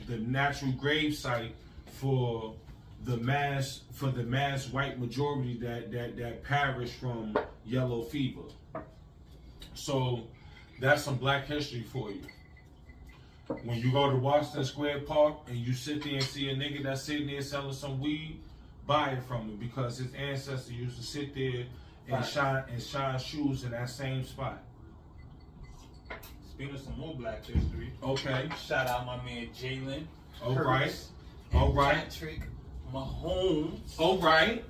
natural grave site for the mass white majority that perished from yellow fever. So that's some black history for you. When you go to Washington Square Park and you sit there and see a nigga that's sitting there selling some weed, buy it from him because his ancestors used to sit there and shine shoes in that same spot. Speaking of some more black history. Okay. Shout out my man Jalen. All right. All right. Patrick Mahomes. All right.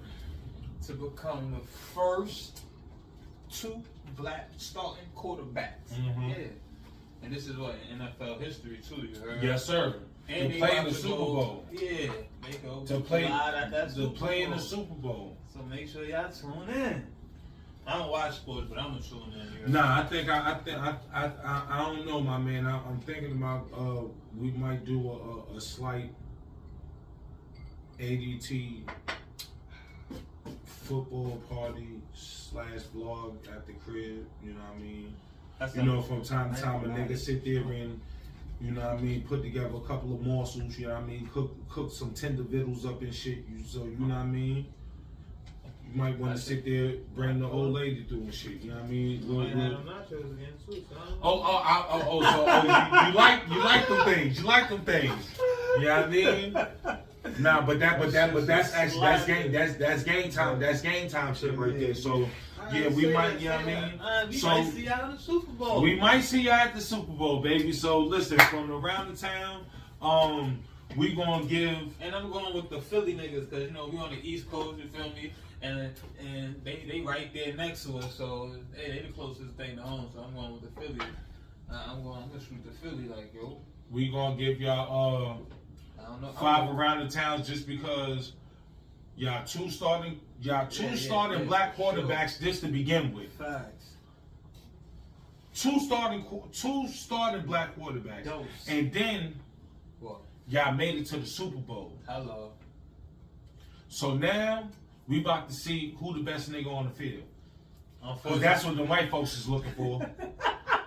To become the first 2 black starting quarterbacks. Mm-hmm. Yeah. And this is what NFL history too. You heard? Yes, sir. And to play in the Super Bowl. Yeah. They go To play in the Bowl. Super Bowl. So make sure y'all tune in. I don't watch sports, but I'm gonna tune in. Nah, I don't know, my man. I'm thinking about we might do a slight ADT football party / vlog at the crib. You know what I mean? You know, from time to time, a nigga sit there and, you know what I mean, put together a couple of morsels, you know what I mean, cook some tender vittles up and shit, so you know what I mean? You might want to sit there, bring the old lady through and shit, you know what I mean? You like them things, you like them things, you know what I mean? Nah, but that's actually, that's game time shit right there, so. Yeah, we might, you know what I mean? We might see y'all in the Super Bowl. We might see y'all at the Super Bowl, baby. So listen, from around the town, we gonna give. And I'm going with the Philly niggas, because, you know, we on the East Coast, you feel me? And they right there next to us, so they the closest thing to home, so I'm going with the Philly. I'm gonna shoot the Philly like, yo. We gonna give y'all I don't know, 5 around the town just because y'all two starting black quarterbacks just to begin with. Facts. Two starting black quarterbacks. Dose. And then What? y'all made it to the Super Bowl. Hello. So now we about to see who the best nigga on the field. Because Unfortunately, that's what the white folks is looking for.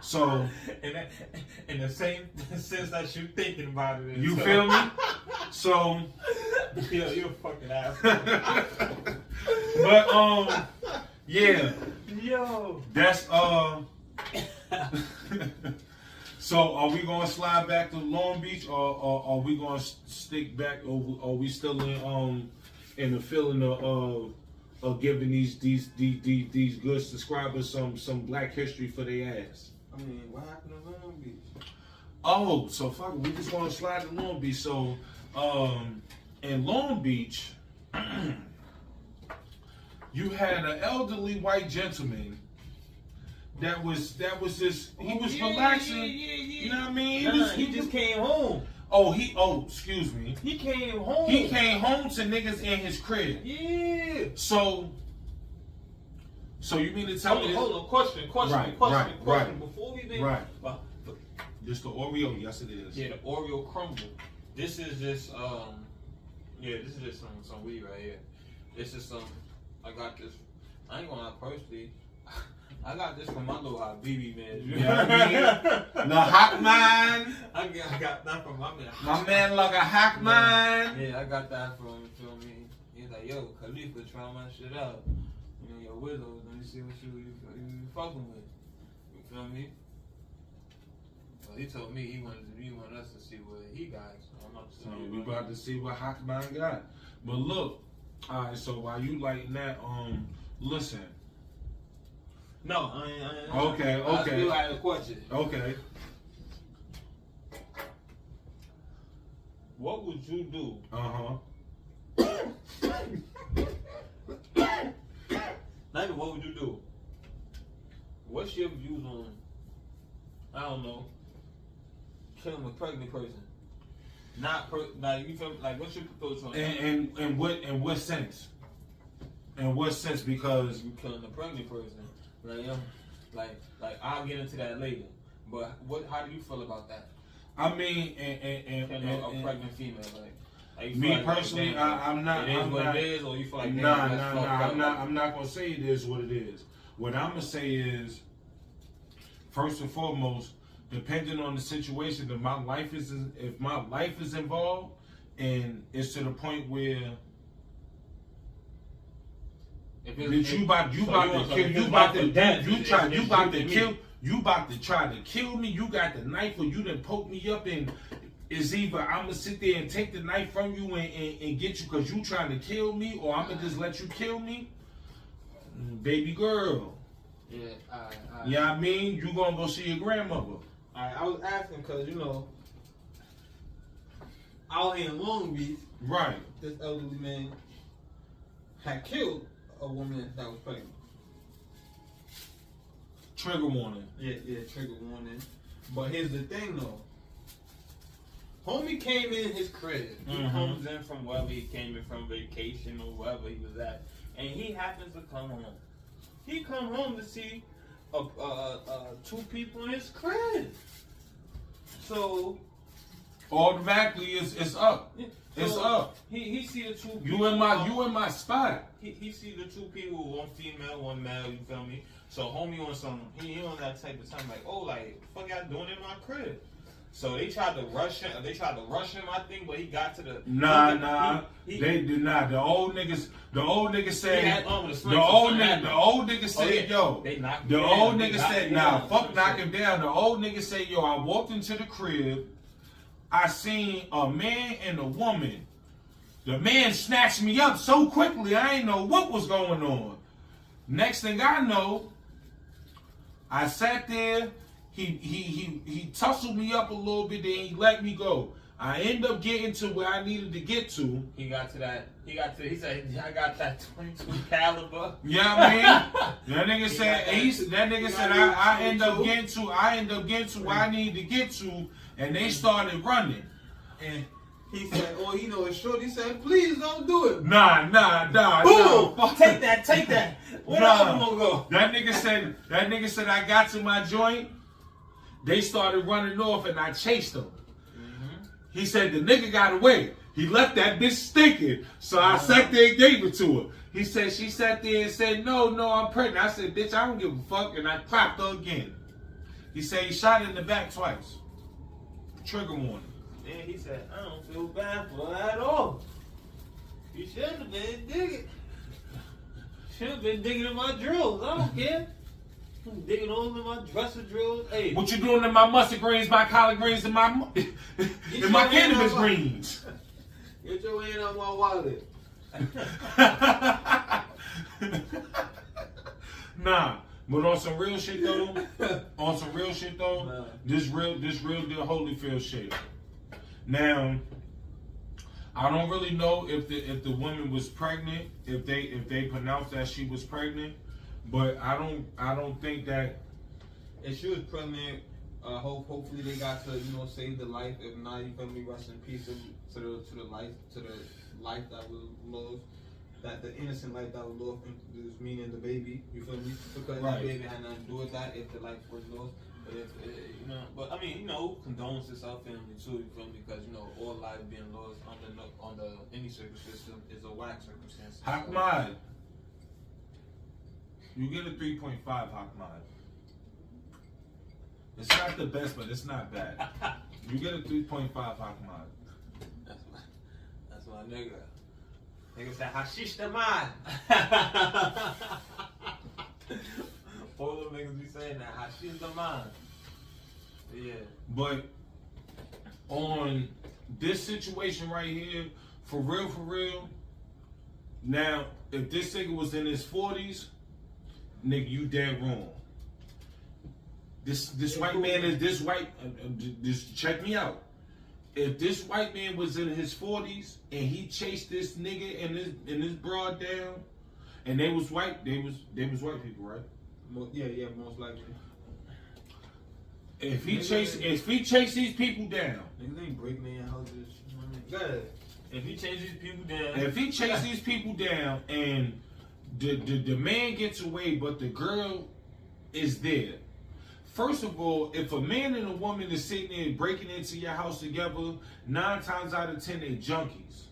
So in the same sense that you're thinking about it. You feel me? So you're a fucking asshole. but yeah. Yo. That's So are we gonna slide back to Long Beach, or are we gonna stick back, or are we still in the feeling of giving these good subscribers some black history for their ass? I mean, what happened to Long Beach? Oh, so fuck it, we just want to slide to Long Beach. So in Long Beach, you had an elderly white gentleman that was just relaxing. You know what I mean? He just came home. Excuse me. He came home. He came home to niggas in his crib. Yeah. So you mean to tell me? Hold on. Question. Right. Before we make Just the Oreo, yes it is. Yeah, the Oreo crumble. This is just this is just some weed right here. This is some. I got this. I ain't gonna lie, personally. I got this from my little Habibi, man. You know what I mean? The hot man. I got that from my man. My man like a hot man. Yeah, I got that from, you feel me? He's like, yo, Khalifa, try my shit out. You know, your widows, let me see what you fucking with. You feel me? So he told me he wanted us to see what he got. So we about to see what hot man got. But look, alright, so while you like that, listen. No, I ain't. Okay. I still had a question. Okay. What would you do? Not even what would you do? What's your views on, I don't know, killing a pregnant person? Like you feel like what's your thoughts on that? In what sense? In what sense? Because you killing a pregnant person. Like I'll get into that later. But how do you feel about that? I mean, a pregnant female, like me like personally, I'm not. It is what it is, or you feel like nah. I'm not gonna say it is what it is. What I'm gonna say is, first and foremost, depending on the situation, if my life is involved, and it's to the point where you about to try to kill me. You got the knife, or you done poke me up, and it's either I'm gonna sit there and take the knife from you and get you because you trying to kill me, or I'm gonna just let you kill me, baby girl. Yeah, you know what I mean? You gonna go see your grandmother. I was asking because, you know, out here in Long Beach, right, this elderly man had killed a woman that was pregnant. Trigger warning. Yeah, trigger warning. But here's the thing, though. Homie came in his crib. He comes in from wherever he came in from, vacation or wherever he was at, and he happens to come home. He come home to see two people in his crib. So automatically it's up. It's up. He see the two people. You in my spot. He see the two people, one female, one male, you feel me? So homie on some, he on that type of time, like, oh, like, what the fuck y'all doing in my crib? So they tried to rush him, I think, but he got to the... Nah. They did not. The old nigga said... The old nigga said, yo... The old nigga said, nah, fuck knock him down. The old nigga said, yo, I walked into the crib, I seen a man and a woman. The man snatched me up so quickly, I ain't know what was going on. Next thing I know, I sat there, he tussled me up a little bit, then he let me go. I end up getting to where I needed to get to. He said, I got that 22 caliber. You know what I mean? That nigga said, I end up getting to where I needed to get to, and they started running. And he said, oh, you know, it's short. He said, please don't do it. Nah. Boom! No. Take that. Where else gonna go? That nigga said I got to my joint. They started running off and I chased them. He said the nigga got away. He left that bitch stinking. So I sat there and gave it to her. He said she sat there and said, no, I'm pregnant. I said, bitch, I don't give a fuck. And I clapped her again. He said he shot her in the back twice. Trigger warning. And he said, I don't feel bad for her at all. You should have been digging. Should have been digging in my drills. I don't care. I'm digging all in my dresser drills. Hey. What you doing in my mustard greens, my collard greens, and my cannabis greens? Get your hand on my wallet. Nah. But on some real shit though, Nah. this real deal Holyfield shit. Now, I don't really know if the woman was pregnant, if they pronounced that she was pregnant, but I don't think that if she was pregnant, hopefully they got to save the life. If not, you feel me, rest in peace to the life that was lost. That the innocent life that was lost, meaning the baby, you feel me? Because the baby had nothing to do with that if the life was lost. But but I mean, condolences to our family too, you feel me? Because all life being lost under any circumstance is a whack circumstance. Hakmad, you get a 3.5 Hakmad. It's not the best, but it's not bad. You get a 3.5 Hakmad. That's my nigga. Nigga said, hashish the man. All the niggas be saying that, hashish the man. Yeah. But on this situation right here, for real, now, if this nigga was in his 40s, nigga, you dead wrong. This white man is just check me out. If this white man was in his 40s and he chased this nigga and this broad down, and they was white people, right? Yeah, most likely. If he chased these people down, niggas ain't breaking their houses. Go ahead. If he chased these people down, and the man gets away, but the girl is there. First of all, if a man and a woman is sitting there breaking into your house together, 9 times out of 10 they junkies.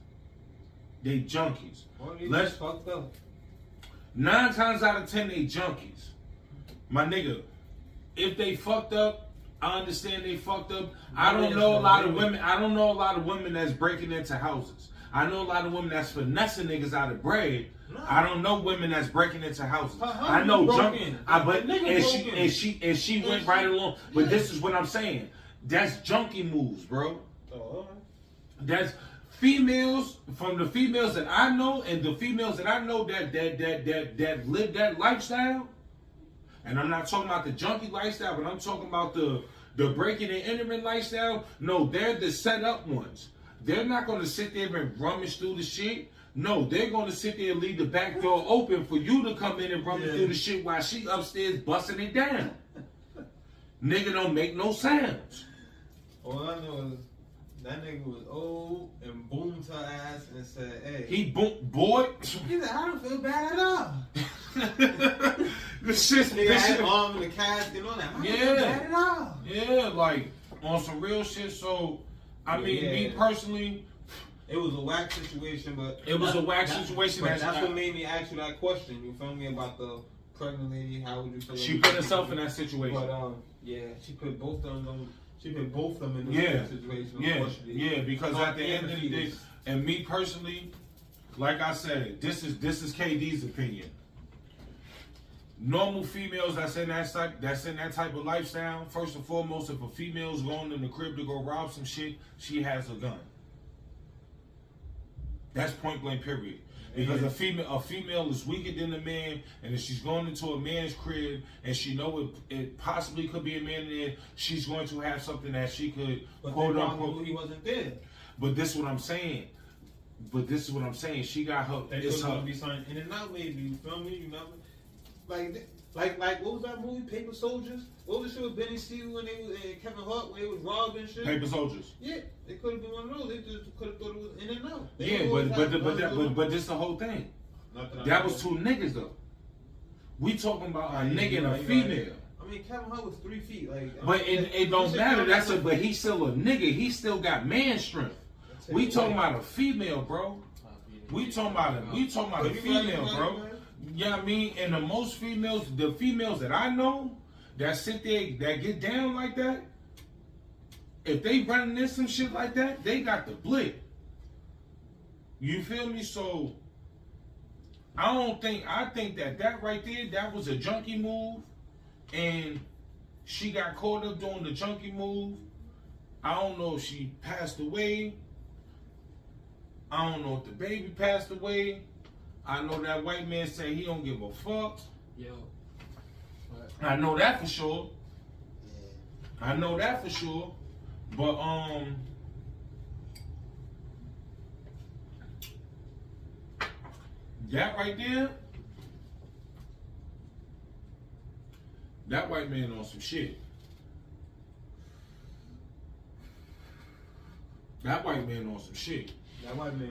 Let's fucked up. 9 times out of 10 they junkies. My nigga, if they fucked up, I understand they fucked up. I don't know a lot of women. I don't know a lot of women that's breaking into houses. I know a lot of women that's finessing niggas out of bread. No. I don't know women that's breaking into houses. I know junkie, and she went right along. But this is what I'm saying. That's junkie moves, bro. That's females from the females that I know and the females that I know that live that lifestyle. And I'm not talking about the junkie lifestyle, but I'm talking about the breaking and entering lifestyle. No, they're the set up ones. They're not going to sit there and rummage through the shit. No, they're going to sit there and leave the back door open for you to come in and rummage through the shit while she upstairs busting it down. Nigga don't make no sounds. All I know is that nigga was old and boomed her ass and said, hey. He boomed, boy. He said, I don't feel bad at all. This shit, nigga had arm in the casket and all that. I don't feel bad at all. Yeah, like on some real shit. So, I mean, me personally, it was a whack situation, but it was a whack situation. That's what made me ask you that question. You feel me about the pregnant lady? How would you feel? She put herself in that situation. But yeah, she put both of them. She put both of them in the situation. Yeah, because at the end of the day, and me personally, like I said, this is KD's opinion. Normal females that's in that type of lifestyle, first and foremost, if a female's going in the crib to go rob some shit, she has a gun. That's point blank, period. Because a female is weaker than a man, and if she's going into a man's crib and she know it possibly could be a man in there, she's going to have something that she could quote unquote. He wasn't there. But this is what I'm saying. She got her. It's her. Be something in and out, maybe. You feel me? You know, like what was that movie? Paper Soldiers. What was the shit with Benny Steele when they was Kevin Hart when they was robbing shit? Paper Soldiers. Yeah, it could have been one of those. They just could have thought it was in and out. But this the whole thing. That was two niggas though. We talking about a nigga and a female. I mean, Kevin Hart was 3 feet. But it don't matter. But he's still a nigga. He still got man strength. We talking about a female, bro. We talking about a female, bro. You know what I mean? And the females that I know that sit there, that get down like that, if they running in some shit like that, they got the blick. You feel me? So, I think that right there, that was a junkie move, and she got caught up doing the junkie move. I don't know if she passed away. I don't know if the baby passed away. I know that white man say he don't give a fuck. Yo. I know that for sure. Yeah. I know that for sure. But that right there, that white man on some shit. That white man on some shit.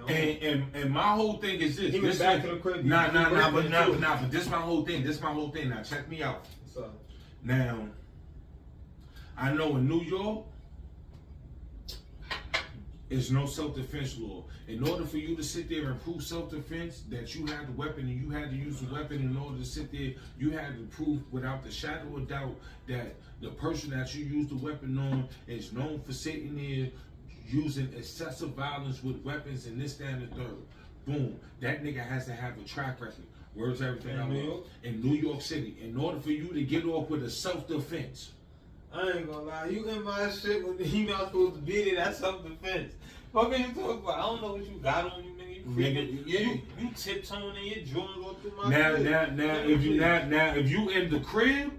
And my whole thing is this. He went back to the crib. But this my whole thing. Now check me out. What's up? Now, I know in New York, it's no self-defense law. In order for you to sit there and prove self-defense, that you had the weapon and you had to use the weapon in order to sit there, you had to prove without the shadow of doubt that the person that you used the weapon on is known for sitting there using excessive violence with weapons and this, that, and the third. Boom. That nigga has to have a track record. Words everything I know. In New York City. In order for you to get off with a self-defense. I ain't gonna lie. You in my shit when he not supposed to be there, that's self-defense. What can you talk about? I don't know what you got on you, nigga. You tiptoeing and your drawing go through my Now, if you in the crib,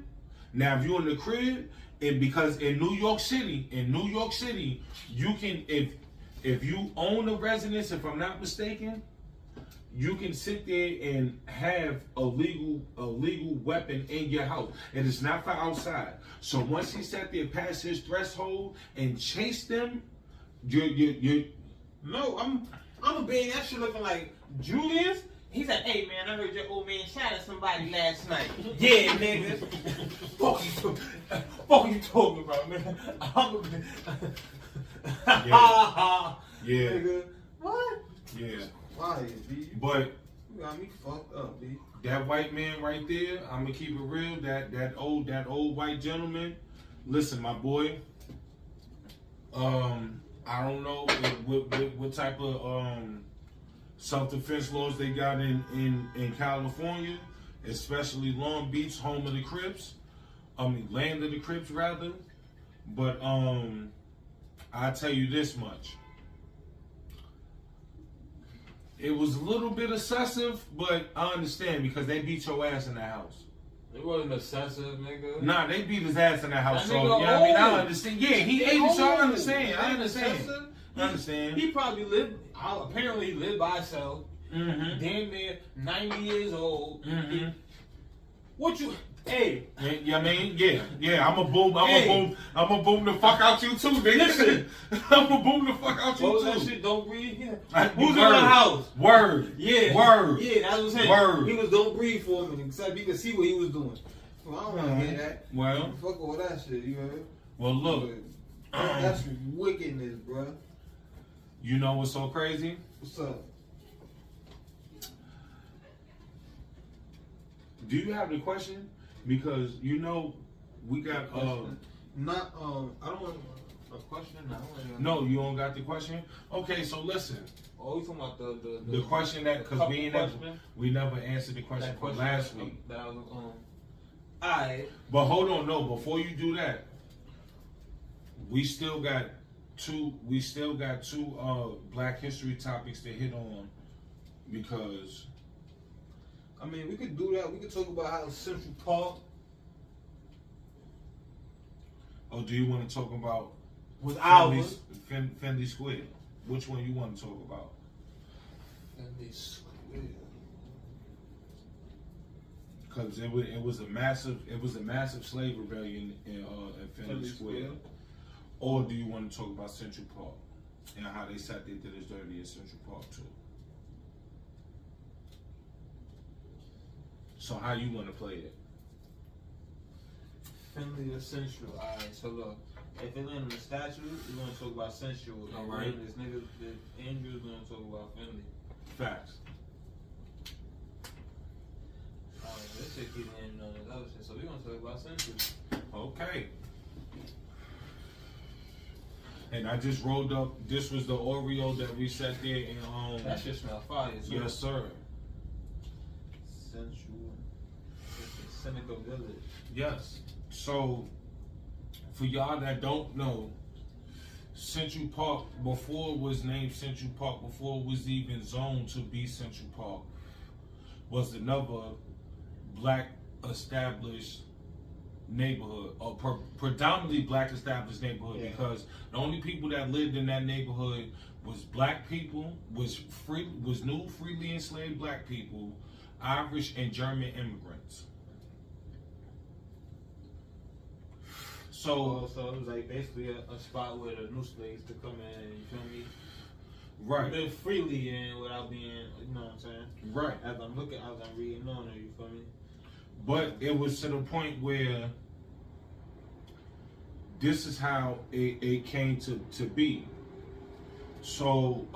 and because in New York City, you can, if you own a residence, if I'm not mistaken, you can sit there and have a legal weapon in your house. And it's not for outside. So once he sat there past his threshold and chased them, you No, I'm gonna be in that shit looking like Julius. He said, hey man, I heard your old man shot at somebody last night. Yeah, nigga. Fuck you talking about, man? Yeah. Nigga. What? Yeah. Why, B? But you got me fucked up, B. that white man right there, I'm gonna keep it real. That old white gentleman. Listen, my boy. I don't know what type of self-defense laws they got in California, especially Long Beach, home of the Crips. Land of the Crips rather. But I tell you this much. It was a little bit excessive, but I understand because they beat your ass in the house. It wasn't excessive, nigga. Nah, they beat his ass in the house. That So, nigga yeah, I mean, I old. understand. Yeah, he ate it, so I understand. I understand. I understand. He probably lived, apparently he lived by himself. Mm-hmm. Damn near 90 years old. Mm-hmm. What you, hey. Yeah, I mean, yeah. I'm a boom the fuck out you too, nigga. Listen. I'm a boom the fuck out you What was too. that shit? Don't breathe? Yeah. I- Who's in word. the house? Word. Yeah. Word. Yeah, that's what I'm saying. Word. He was don't breathe for a minute, except you could see what he was doing. Well, I don't want to hear that. Well, Fuck all that shit, you heard? well, look. That's wickedness, bro. You know what's so crazy? What's up? Do you have the question? Because you know we got Not I don't want a question. I don't want no, you don't got the question. Okay, so listen. Oh, you talking about the question that because we never answered the question that from question last week. That was alright. But hold on, no. Before you do that, we still got two Black History topics to hit on because. I mean, we could do that. We could talk about how Central Park. Or do you want to talk about was ours? Fendi Square? Which one you want to talk about? Fendi Square. Because it was a massive slave rebellion in Fendi Square. Or do you want to talk about Central Park and how they sat there did as dirty as Central Park too? So how you want to play it? Fendi or Central. Alright, so look. If they land on the statue, we're going to talk about Central. All And right. then this nigga, Andrew's going to talk about Fendi. Facts. Alright, this shit keep landing on this other shit. So we're going to talk about Central. Okay. And I just rolled up. This was the Oreo that we sat there and That shit smell fire, too. yes, sir. Central. Seneca Village. Yes. So, for y'all that don't know, Central Park, before it was named Central Park, before it was even zoned to be Central Park, was another black established neighborhood, or predominantly black established neighborhood, because the only people that lived in that neighborhood was black people, was new freely enslaved black people, Irish and German immigrants. So it was like basically a spot where the new slaves could come in, you feel me? right, Live freely in without being, you know what I'm saying? right. As I'm reading on it, you feel me? But it was to the point where this is how it came to be. So,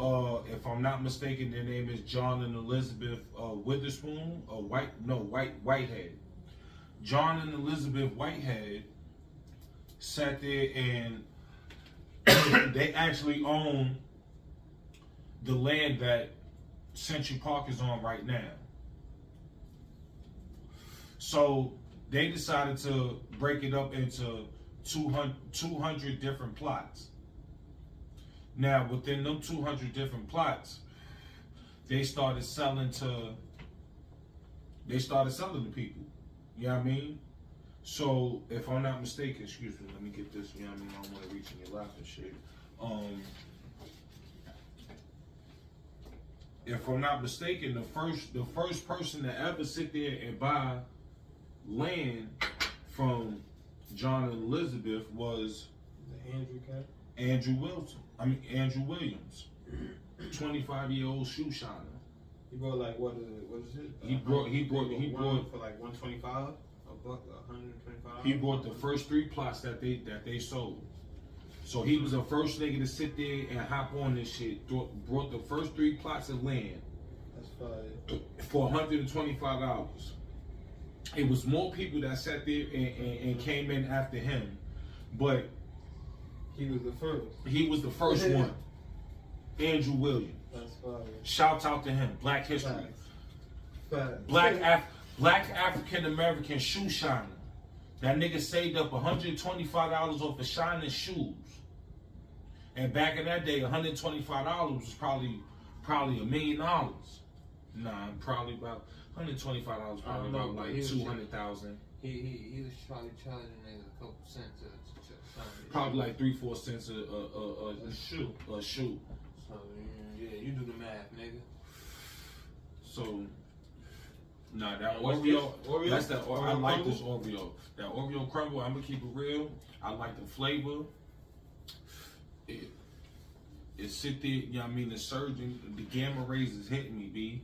if I'm not mistaken, their name is John and Elizabeth Witherspoon, Whitehead. John and Elizabeth Whitehead sat there and they actually own the land that Central Park is on right now. So they decided to break it up into 200 different plots. Now, within them 200 different plots, they started selling to people. You know what I mean? So, if I'm not mistaken, excuse me, let me get this, you know what I mean? I don't want to reach in your lap and shit. If I'm not mistaken, the first person to ever sit there and buy land from John and Elizabeth was Andrew Williams, 25-year-old shoe shiner. He brought like what is it? He brought for like 125, a buck, 125. He bought the first 3 plots that they sold. So he was the first nigga to sit there and hop on this shit. Brought the first 3 plots of land. That's for $125. It was more people that sat there and came in after him, but He was the first. he was the first one. Andrew Williams. That's fire. Shout out to him. Black History. Facts. Black African American shoe shiner. That nigga saved up $125 off of shining shoes. And back in that day, $125 was probably $1 million. Nah, probably about $125. Probably about like 200,000. He was probably charging niggas a couple cents to Probably like 3-4 cents a shoe. A shoe. So yeah, you do the math, nigga. So, nah, that What's Oreo, this? that's the, Oreo I like crumble? this Oreo. That Oreo crumble, I'm gonna keep it real. I like the flavor. It sit there, you know what I mean, the surgeon, the gamma rays is hitting me, B.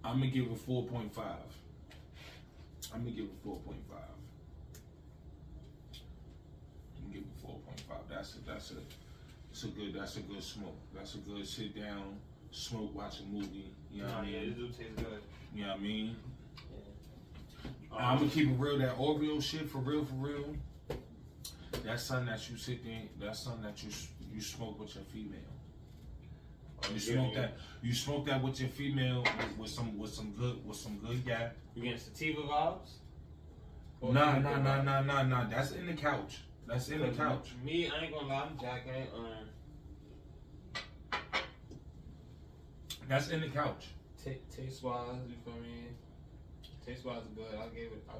I'm gonna give it 4.5. I'm gonna give it 4.5. I'm gonna give it 4.5. That's a good smoke. That's a good sit down, smoke, watch a movie. You know what I Yeah, mean? this do taste good. You know what I mean? I'm gonna keep it real. That Oreo shit, for real. That's something that you sit there. That's something that you smoke with your female. You smoke that with your female with some good gap. You getting sativa vibes? Nah. That's in the couch. That's in the couch. Me, I ain't gonna lie, I'm jacking it. That's in the couch. Taste wise, you feel me? Taste wise is good. I'll give it a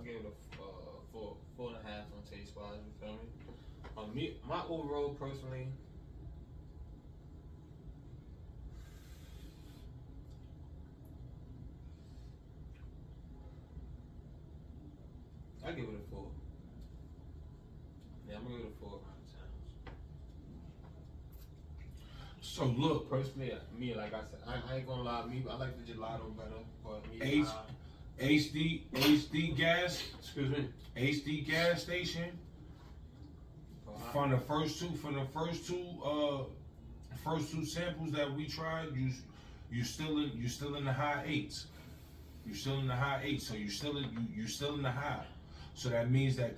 4.5 on taste wise. You feel me? My overall personally, I give it a 4. Yeah, I'm gonna give it a 4 around So look, personally, me, like I said, I ain't gonna lie, I like the gelato better, but me, HD gas. excuse me. HD gas station. From the first two samples that we tried, you still in the high 8s. You still in the high 8s, so you still in the high. So that means that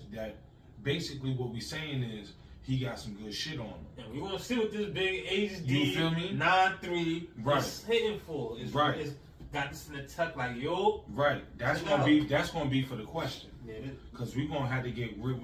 basically what we saying is he got some good shit on him. And we gonna see what this big HD You feel me? 9.3 Right. is hitting for. It's, Right. It's got this in the tuck like yo. Right. That's gonna be for the question. Yeah, Cause we gonna have to get real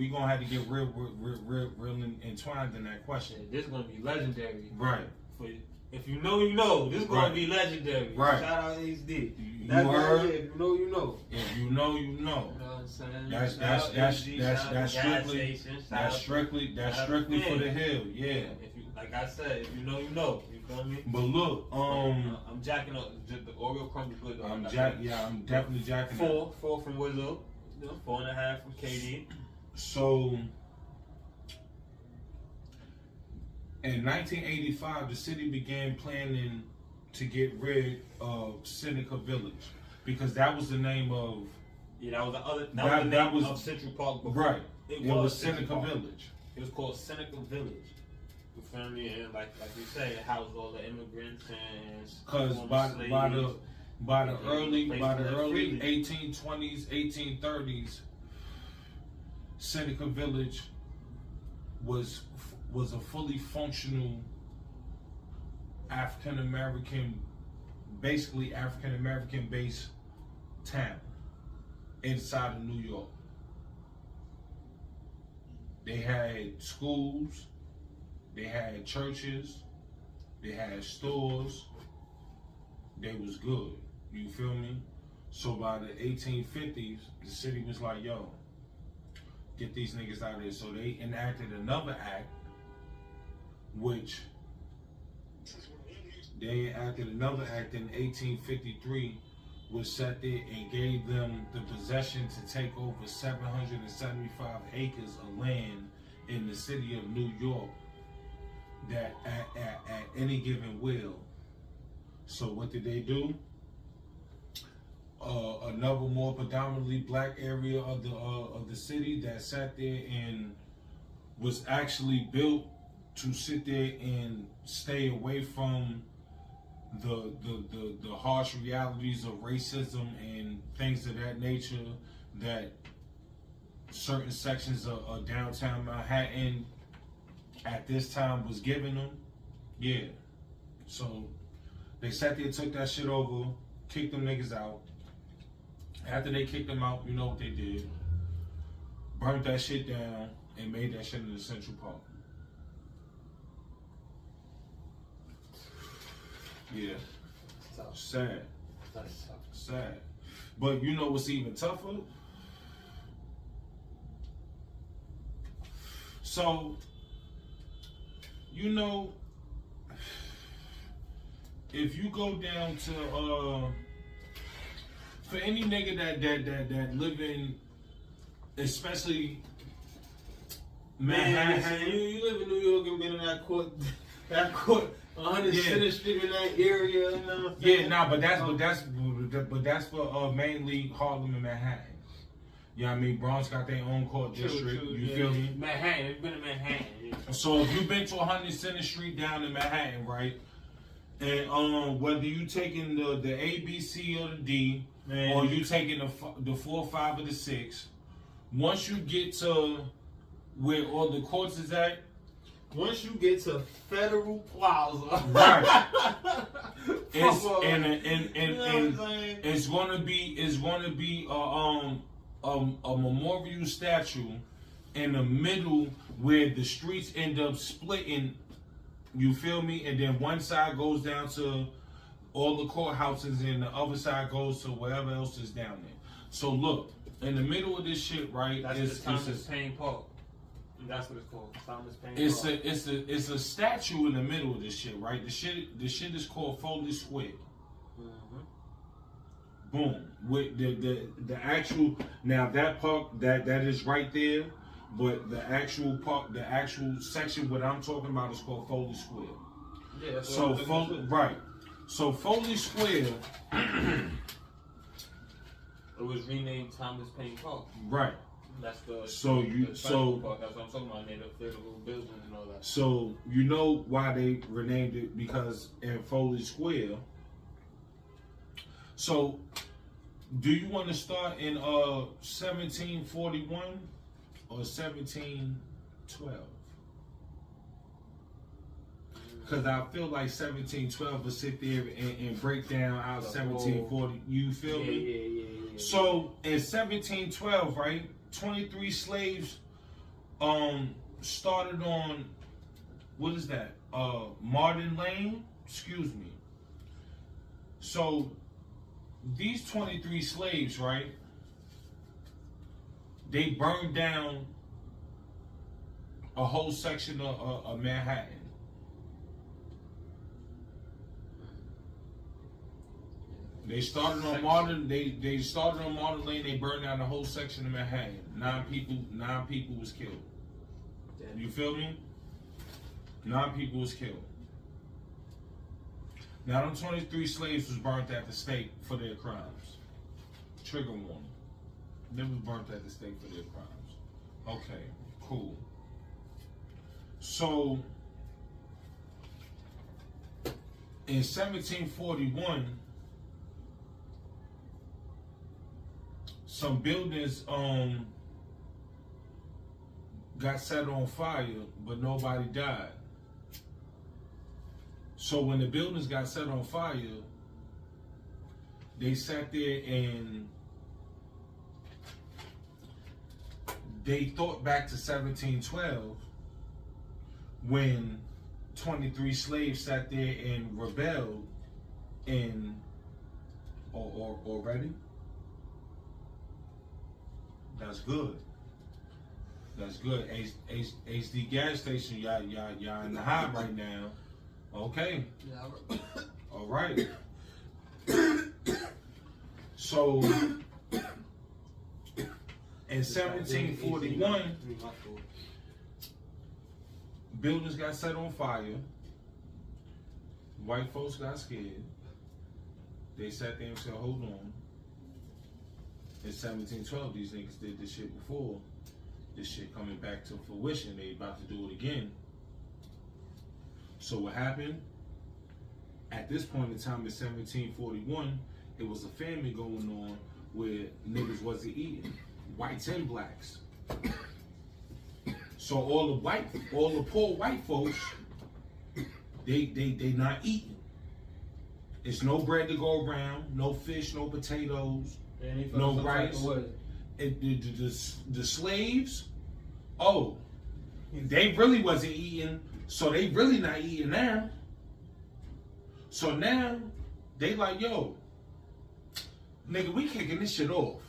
entwined in that question. this is gonna be legendary. Right. For if you know, you know. This is gonna Right. be legendary. Right. Shout out HD. You That's heard? right. If you know, you know. If you know, you know. You know what I'm saying? That's Shout out HD, shout out that's gas strictly station, shout that's out- strictly shout out for to the Finn. hill. Yeah. If you, like I said, if you know, you know. You feel me? But look, I'm jacking up the Oreo crumble good though. I'm definitely jacking it. 4 from Wizzo, 4.5 from KD. So in 1985, the city began planning to get rid of Seneca Village because that was the name of Yeah, that was the other. That, That- was the that name was- of Central Park. Before. right. It It was Central Seneca Park. Village. It was called Seneca Village. You feel me? And like you say, it housed all the immigrants and Because former by slaves. the early Place to live freely. 1820s, 1830s, Seneca Village was a fully functional African American based town inside of New York. They had schools, they had churches, they had stores. They was good. You feel me? So by the 1850s, the city was like, yo, get these niggas out of there. So they enacted another act, which they enacted another act in 1853, which sat there and gave them the possession to take over 775 acres of land in the city of New York that at any given will. So what did they do? Another more predominantly black area of the city that sat there and was actually built to sit there and stay away from the harsh realities of racism and things of that nature that certain sections of downtown Manhattan at this time was giving them. Yeah. So they sat there, took that shit over, kicked them niggas out. After they kicked them out, you know what they did? Burnt that shit down and made that shit into Central Park. Yeah. Tough. Sad. That's tough. Sad. But you know what's even tougher? So, you know, if you go down to for any nigga that live in, especially Manhattan. You live in New York and been in that court 100 Street in that area. You know what I'm saying? Yeah, nah, but that's for mainly Harlem and Manhattan. You know what I mean? Bronx got their own court district. True, You yeah. feel me? Manhattan, it's been in Manhattan. Yeah. So if you've been to 100 Center Street down in Manhattan, right? And whether you taking the A, B, C, or the D, Man. or you taking the 4, 5, or the 6, once you get to where all the courts is at, Once you get to Federal Plaza, right? It's It's gonna be a memorial statue in the middle where the streets end up splitting. You feel me? And then one side goes down to all the courthouses, and the other side goes to wherever else is down there. So look, in the middle of this shit, right? That's the Thomas Paine Park. That's what it's called, Thomas Paine Park. It's a statue in the middle of this shit, right? The shit is called Foley Square. Mm-hmm. Boom. With the actual, now that park that is right there, but the actual park, the actual section what I'm talking about is called Foley Square. Yeah, that's So what I'm thinking. right. So Foley Square, It was renamed Thomas Paine Park. right. That's the So you- the so- Federal Park. That's what I'm talking about. Near the federal buildings and all that. So you know why they renamed it, because in Foley Square. So do you want to start in 1741 or 1712? Because I feel like 1712 will sit there and break down out 1740. You feel me? Yeah. So in 1712, right, 23 slaves started on, what is that? Martin Lane? Excuse me. So these 23 slaves, right, they burned down a whole section of Manhattan. They started on Martin. They started on Martin Lane. They burned down the whole section of Manhattan. 9 people was killed. You feel me? 9 people was killed. Now, them 23 slaves was burnt at the stake for their crimes. Trigger warning. They was burnt at the stake for their crimes. Okay, cool. So, in 1741, some buildings got set on fire, but nobody died. So when the buildings got set on fire, they sat there and they thought back to 1712 when 23 slaves sat there and rebelled in already. That's good. That's good. HD gas station, y'all in the high right now. Okay. Yeah, All right. So in 1741, buildings got set on fire. White folks got scared. They sat there and said, hold on. In 1712, these niggas did this shit before. This shit coming back to fruition. They about to do it again. So what happened? at this point in time in 1741, it was a famine going on where niggas wasn't eating, whites and blacks. So all the poor white folks, they not eating. It's no bread to go around, no fish, no potatoes, no rice. The slaves, oh, they really wasn't eating, so they really not eating now. So now they like, yo, nigga, we kicking this shit off.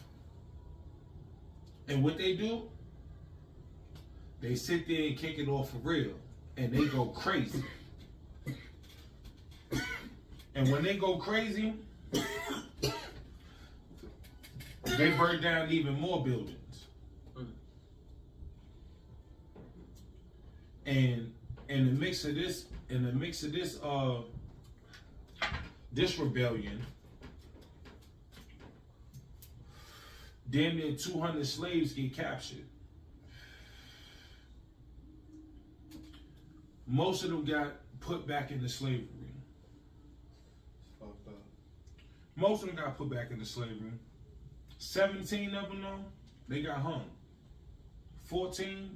And what they do? They sit there and kick it off for real, and they go crazy. And when they go crazy, they burn down even more buildings. And in the mix of this, this rebellion, damn near 200 slaves get captured. Most of them got put back into slavery. Fucked up. Most of them got put back into slavery. 17 of them, though, they got hung. 14,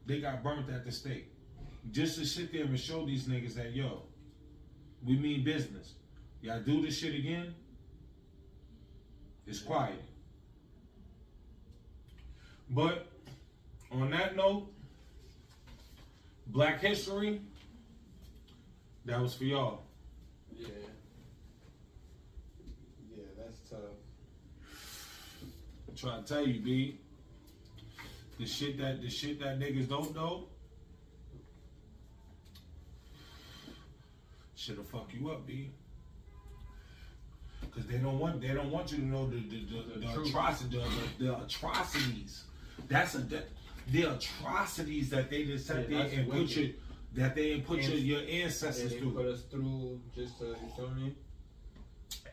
they got burnt at the stake. Just to sit there and show these niggas that, yo, we mean business. Y'all do this shit again, it's quiet. But on that note, Black History, that was for y'all. Yeah. Yeah, that's tough. I'm trying to tell you, B. The shit that niggas don't know, shit'll fuck you up, B. Cause they don't want you to know the atrocities. The atrocities that they just sat there and put your ancestors through. Put us through just to, you feel me?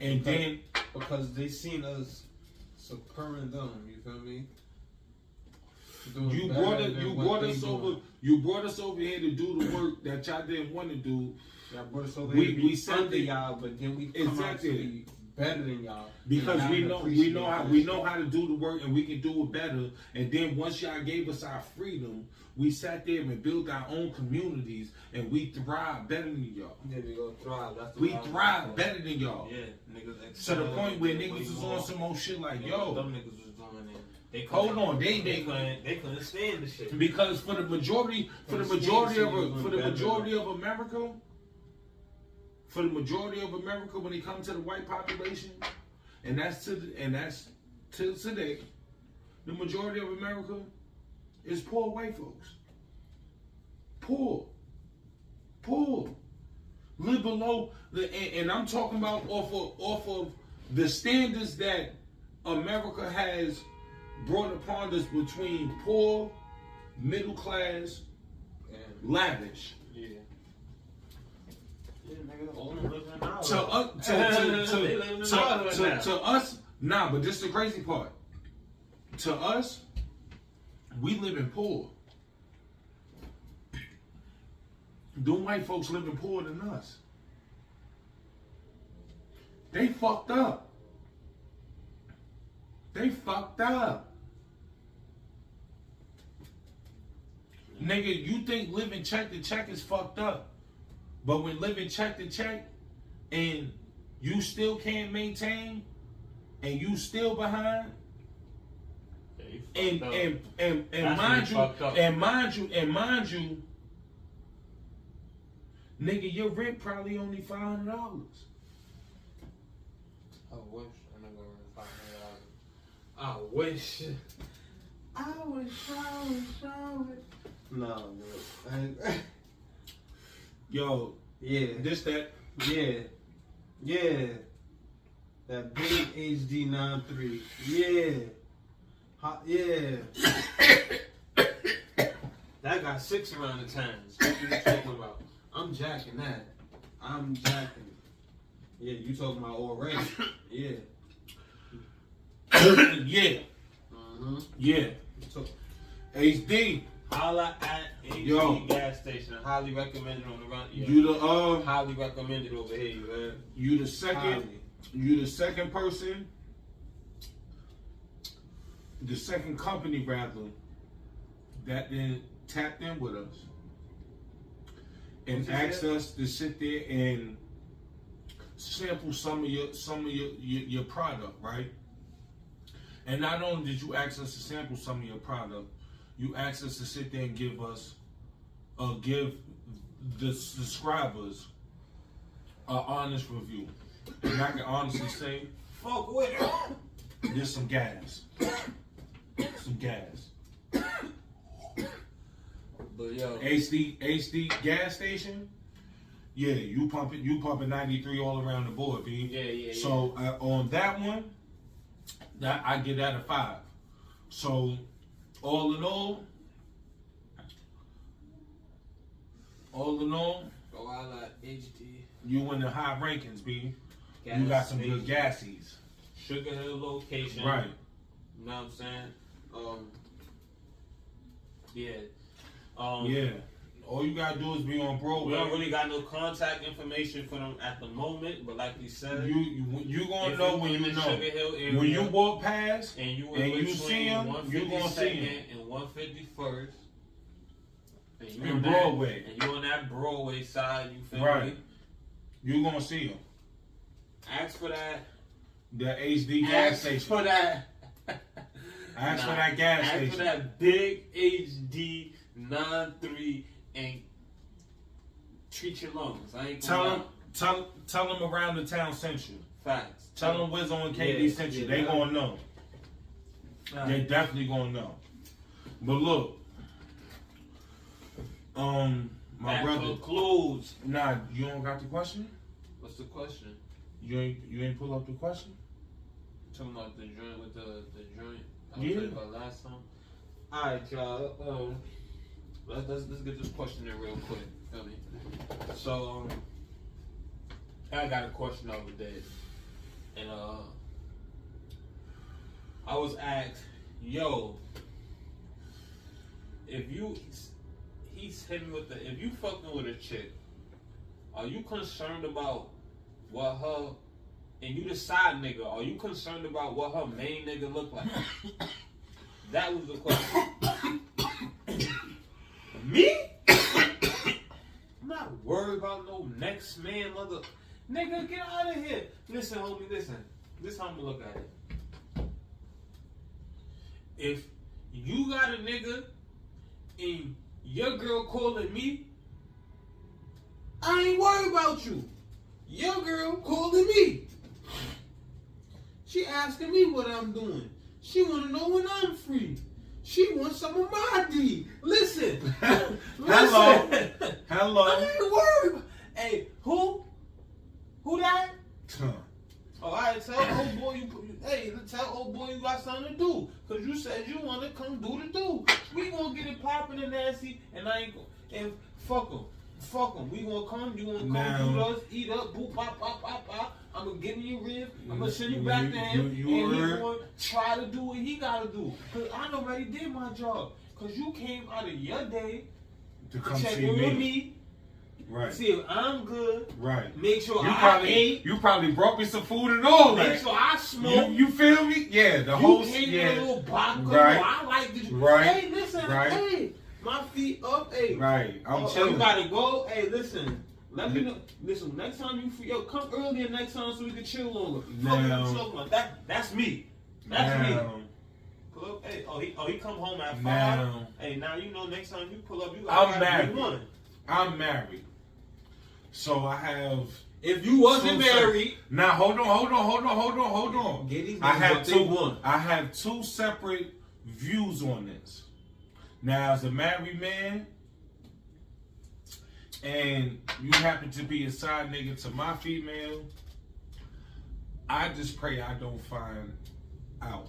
And then because they seen us succumbing them, you feel me? You brought us over here to do the work that y'all didn't want to do. Y'all brought us over here to be under there, y'all, but then we come out to be better than y'all. Because we know how to do the work and we can do it better. And then once y'all gave us our freedom, we sat there and built our own communities and we thrive better than y'all. Yeah, we go thrive. We thrive better than y'all. Yeah, niggas. To the point where niggas was on some old shit like, yo, them niggas was doing it. They couldn't stand the shit. Because for the majority of America, when it comes to the white population, and that's to today, the majority of America is poor white folks. Poor, live below and I'm talking about off of the standards that America has brought upon us between poor, middle class, lavish. Yeah. To us, nah, but this is the crazy part. To us, we live in poor. Them white folks living poorer than us. They fucked up. Nigga, you think living check to check is fucked up. But when living check to check and you still can't maintain and you still behind, and mind you, nigga, your rent probably only $500. I wish I never $500. I wish. No, man. Yo, yeah. This that. Yeah. That big HD 9.3. Yeah. Yeah. That got 6 around the times. What you talking about? I'm jacking that. Yeah, you talking about already. Yeah. Yeah. Mm-hmm. Yeah. HD. Holla at ADT gas station. Highly recommended on the run. Yeah. You the highly recommended over here, man. You the second. Highly. You the second person. The second company rather that then tapped in with us and asked us to sit there and sample some of your product, right? And not only did you ask us to sample some of your product, you asked us to sit there and give the subscribers an honest review. And I can honestly say, fuck with it. there's some gas. Some gas. But yo, HD gas station. Yeah, you pumping 93 all around the board, B. Yeah. So on that one, that I give that a 5. So all in all, go out like HD. you in the high rankings, B. Gas You got some station. good gassies. Sugar Hill location. Right. You know what I'm saying? Yeah. Yeah. All you gotta do is be on We Broadway. don't really got no contact information for them at the moment, but like we said, You gonna if know you when in you the know. Sugar Hill area, When you walk past and you and you see him, you gonna see him. and 151st, and you In on Broadway. and you on that Broadway side, you feel Right. me? You gonna see him. Ask for that. The HD gas station. For that. Ask for that gas Ask station. for that big HD 9.3 and treat your lungs. I ain't gonna Tell them around the town sent you. Facts. Tell them Wizzo and KD sent you. They gonna know. They definitely gonna know. But look, my that brother. concludes. Nah, you don't got the question? What's the question? You ain't pull up the question? Talking about the joint with the joint. I was Yeah. talking about last time. Alright, y'all. Let's get this question in real quick. Feel me? So I got a question over there. And I was asked, yo, if you fucking with a chick, are you concerned about what her, and you the side nigga, are you concerned about what her main nigga look like? That was the question. Me? I'm not worried about no next man, mother. Nigga, get out of here. Listen, homie, listen. This is how I'm gonna look at it. If you got a nigga and your girl calling me, I ain't worried about you. Your girl calling me. She asking me what I'm doing. She want to know when I'm free. She wants some of my D. Listen. Hello. I ain't worried. Hey, who? Who that? Oh, I tell old boy tell old boy you got something to do. Cause you said you want to come do the do. We gonna get it popping and nasty, and I ain't and fuck them. Fuck them. We gonna come. You gonna come do us, eat up, boop, pop, pop, pop, pop. I'm gonna give you a rib. I'm gonna send you back to him, and he gonna try to do what he gotta do. Cause I already did my job. Cause you came out of your day to come check see in with me. me. Right. See if I'm good. Right. Make sure You probably brought me some food and all that. Make sure I smoke. You feel me? Yeah, the You whole came yeah. with a little vodka. Right. I like this. Right. Hey, listen. Right. Hey, my feet up. Hey. Right. I'm chilling. You gotta go. Hey, listen. Let me know. Listen, next time you free, yo, come earlier next time so we can chill longer. That's me. That's me. Pull up. Hey, he come home at 5. Now. Hey, now you know next time you pull up, you gotta I'm married. one. I'm married. So I have. If you wasn't married. Now hold on. Get these I have what they want. I have 2 separate views on this. Now, as a married man, and you happen to be a side nigga to my female, I just pray I don't find out.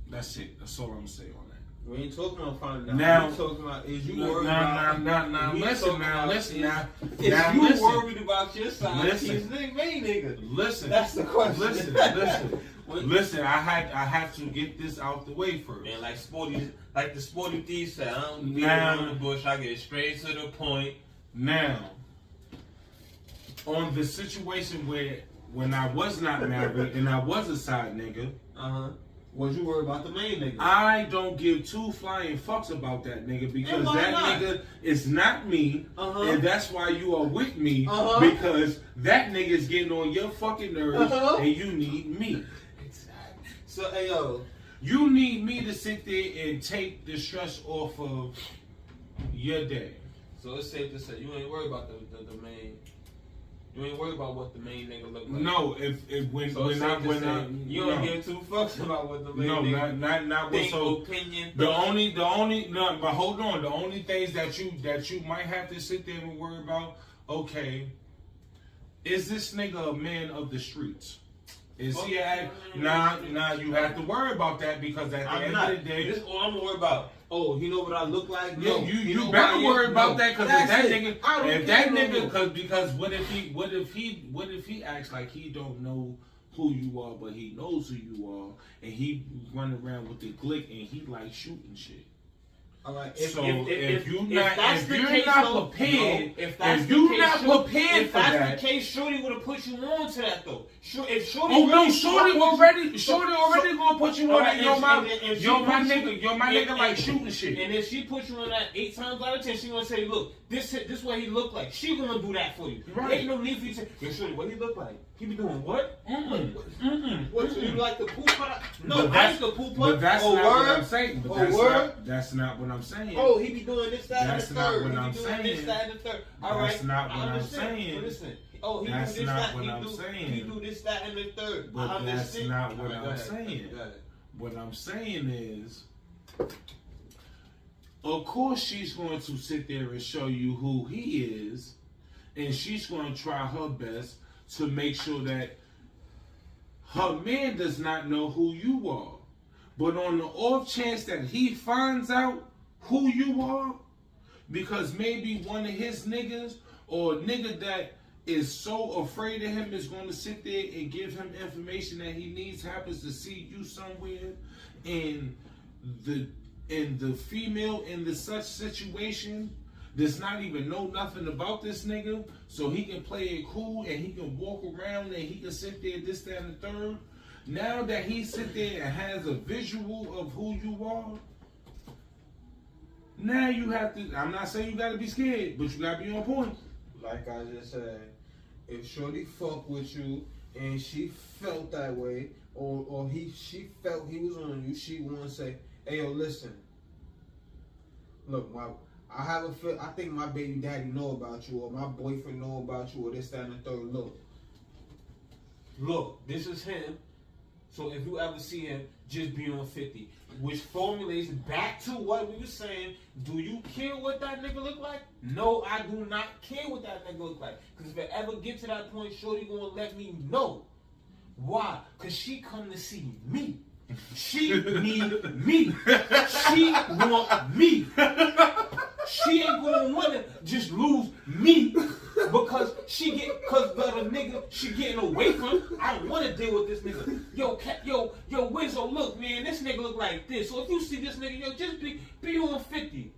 That's it. That's all I'm gonna say on that. We ain't talking about finding out. Now, we talking about is you now, worried about? now, we listen talking now, about listen is- now. Is Now, you listen. worried about your side? Listen. He's the main nigga. Listen. That's the question. Listen. What- Listen, I have to get this out the way first. Man, like the sporty thief said, I don't beat Now- around the bush. I get straight to the point. Now, on the situation where when I was not married and I was a side nigga, Was you worried about the main nigga? I don't give two flying fucks about that nigga because And why that not? nigga is not me, and that's why you are with me because that nigga's getting on your fucking nerves and you need me. Exactly. So, hey yo, You need me to sit there and take the stress off of your day. so it's safe to say you ain't worried about the main. You ain't worried about what the main nigga look like. No, if when So it's safe to when say I you don't give two fucks about what the main no, nigga not what think, so. opinion. The only no, but hold on. The only things that you might have to sit there and worry about. Okay, is this nigga a man of the streets? Is he a nah? You have to worry about that because at the I'm end not. of the day, This all I'm worried about. Oh, you know what I look like? yeah, No. you know better why worry about no. that because That's if that it. nigga, I don't if that care no nigga, more. because what if he acts like he don't know who you are, but he knows who you are, and he run around with the glick and he like shooting shit. All right. If you're if not that's the case, prepared, if that's if the you're case, not prepared if for that's that, the case, Shorty would have put you on to that though. If Shorty, oh no, really Shorty fuck with already you- gonna put you on Alright, that. Yo, my and she yo, my puts you- nigga, yo, my and- nigga like and- shooting shit. And if she puts you on that 8 times out of 10, she gonna say, "Look, this what he look like." She gonna do that for you. Right. There ain't no need for you to say, "Yo, Shorty, what he look like? He be doing what? What you like the poop pot? No, I like the poop pot. But that's Oh, not what word? I'm saying. But Oh, that's not what I'm saying. Oh, he be doing this, that, That's and the not third. what He I'm be doing saying. this, that, and the third. All That's right. not what I I'm understand. saying. But listen. Oh, he That's do this, not that. what He I'm do, saying. He do this, that, and the third. But I that's understand. not what All right, I'm go ahead. saying. Go ahead. What I'm saying is, of course, she's going to sit there and show you who he is, and she's going to try her best to make sure that her man does not know who you are. But on the off chance that he finds out who you are, because maybe one of his niggas or a nigga that is so afraid of him is going to sit there and give him information that he needs, happens to see you somewhere, and the female in the such situation does not even know nothing about this nigga, so he can play it cool and he can walk around and he can sit there, this, that, and the third. Now that he sit there and has a visual of who you are, now you have to, I'm not saying you gotta be scared, but you gotta be on point. Like I just said, if Shorty fuck with you and she felt that way, or she felt he was on you, she wanna say, "Hey yo, listen. Look, I think my baby daddy know about you, or my boyfriend know about you, or this, that, and the third. Look, this is him. So if you ever see him, just be on 50." Which formulates back to what we were saying. Do you care what that nigga look like? No, I do not care what that nigga look like. Because if it ever get to that point, Shorty gonna let me know. Why? Because she come to see me. She need me. She want me. She ain't gonna wanna just lose me because the nigga she getting away from. I don't wanna deal with this nigga. Yo, Wizzo, look, man, this nigga look like this. So if you see this nigga, yo, just be on 50.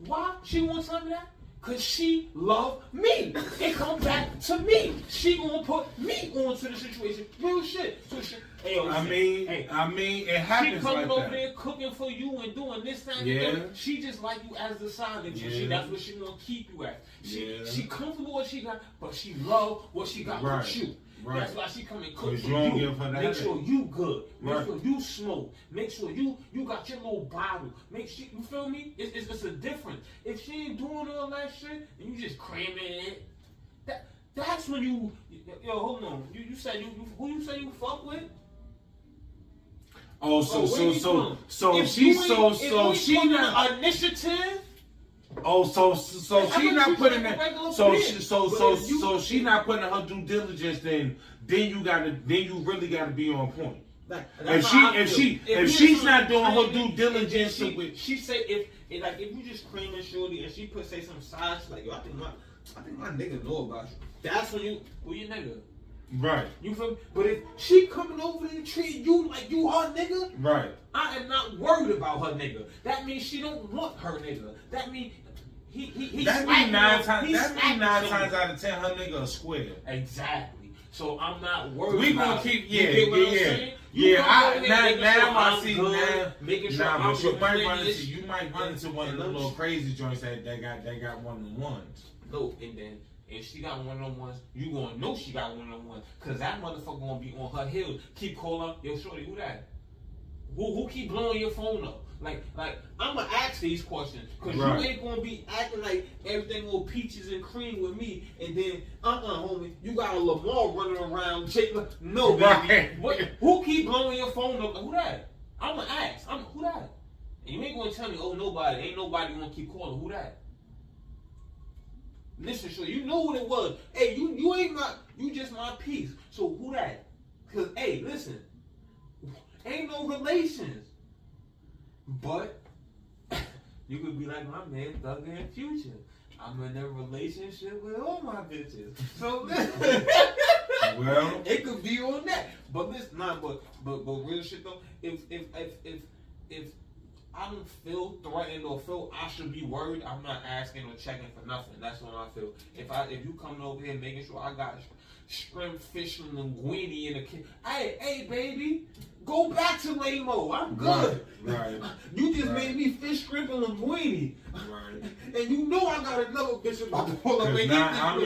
Why? She wants some of that? Cause she love me. It come back to me. She gonna put me onto the situation. Real shit. So shit. Hey, yo, listen, I mean, it happens she coming like over that. there cooking for you and doing this thing. Yeah. She just like you as the side nigga. Yeah. That's what she gonna keep you at. She comfortable what she got, but she love what she got Right. with you. Right. That's why she come and cook 'Cause for you don't you. give her that Make sure you good. Make Right. sure you smoke. Make sure you got your little bottle. Make sure you feel me. It's a difference. If she ain't doing all that shit and you just cramming it, that's when you hold on. You said who you say you fuck with? Oh, so she not initiative. Oh, so she not putting that. So she not putting her due diligence. Then you really gotta be on point. If If she's not doing her due diligence, she say if you just creaming shorty and she say some side shit like, yo, I think my nigga know about you. That's when you who your nigga. Right. You feel me? But if she coming over and treating you like you her nigga, right. I am not worried about her nigga. That means she don't want her nigga. That means that means nine times out of 10 her nigga a square. Exactly. So I'm not worried. We about gonna keep now I see now. Making sure but you might run into one of the little crazy joints that got one of the ones. No, and then if she got one of them ones, you gonna know she got one of them ones, cause that motherfucker gonna be on her heels. Keep calling up, yo, shorty, who that? Who keep blowing your phone up? Like I'ma ask these questions, cause you ain't gonna be acting like everything all peaches and cream with me, and then homie, you got a Lamar running around. No, baby, who keep blowing your phone up? Who that? I'ma ask. Who that? And you ain't gonna tell me, oh, nobody. Ain't nobody gonna keep calling. Who that? Listen, sure, you know what it was. Hey, you ain't you just my piece. So who that? Cause hey, listen, ain't no relations. But you could be like my man Thug and Future. I'm in a relationship with all my bitches. So well, it could be on that. But listen, but real shit though, if I don't feel threatened or feel I should be worried, I'm not asking or checking for nothing. That's what I feel. If you coming over here making sure I got shrimp, fish, and linguine in the kitchen, hey baby, go back to Lamo. I'm good. Right. You just made me fish, shrimp, and linguine. Right. And you know I got another bitch about to pull up and eat I'm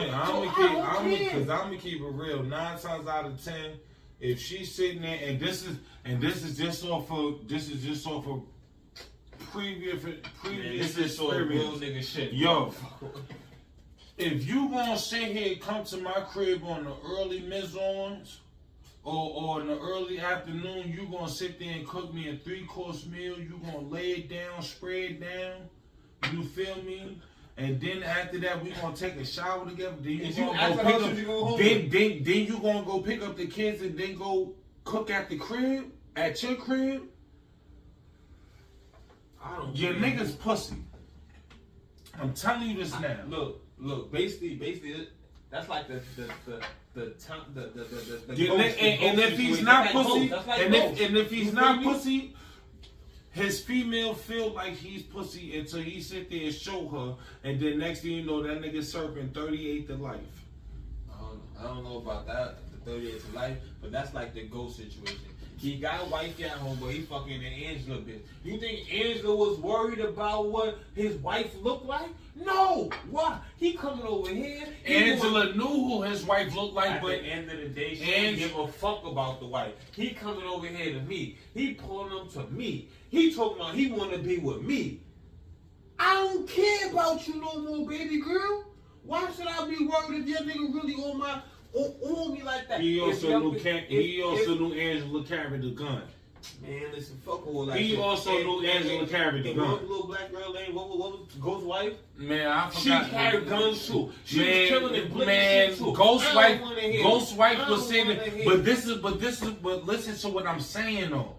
gonna keep it real. 9 times out of 10, if she's sitting there and this is just off of previous this is so real nigga shit. Yo, if you gonna sit here and come to my crib on the early mid-ons or in the early afternoon, you gonna sit there and cook me a 3-course meal, you gonna lay it down, spray it down, you feel me? And then after that, we gonna take a shower together. Then you gonna go pick up the kids and then go cook at the crib, at your crib. Your nigga's pussy. I'm telling you this now. Look. Basically, that's like the and if he's not pussy, and if he's not pussy, his female feel like he's pussy until he sit there and show her, and then next thing you know, that nigga surfing 38 to life. I don't know about that, the 38 to life, but that's like the ghost situation. He got a wife at home, but he fucking an Angela bitch. You think Angela was worried about what his wife looked like? No! Why? He coming over here. Angela knew who his wife looked like, but at the end of the day, she didn't give a fuck about the wife. He coming over here to me. He pulling them to me. He talking about he want to be with me. I don't care about you no more, baby girl. Why should I be worried if your nigga really on me like that? He also knew Angela carried the gun. Man, listen, fuck all that. He also knew Angela carried the gun. What little black girl name? What was Ghost wife? Man, I forgot. She carried guns too. She was killing and blitzing too. Ghost wife was saying it. But listen to what I'm saying though.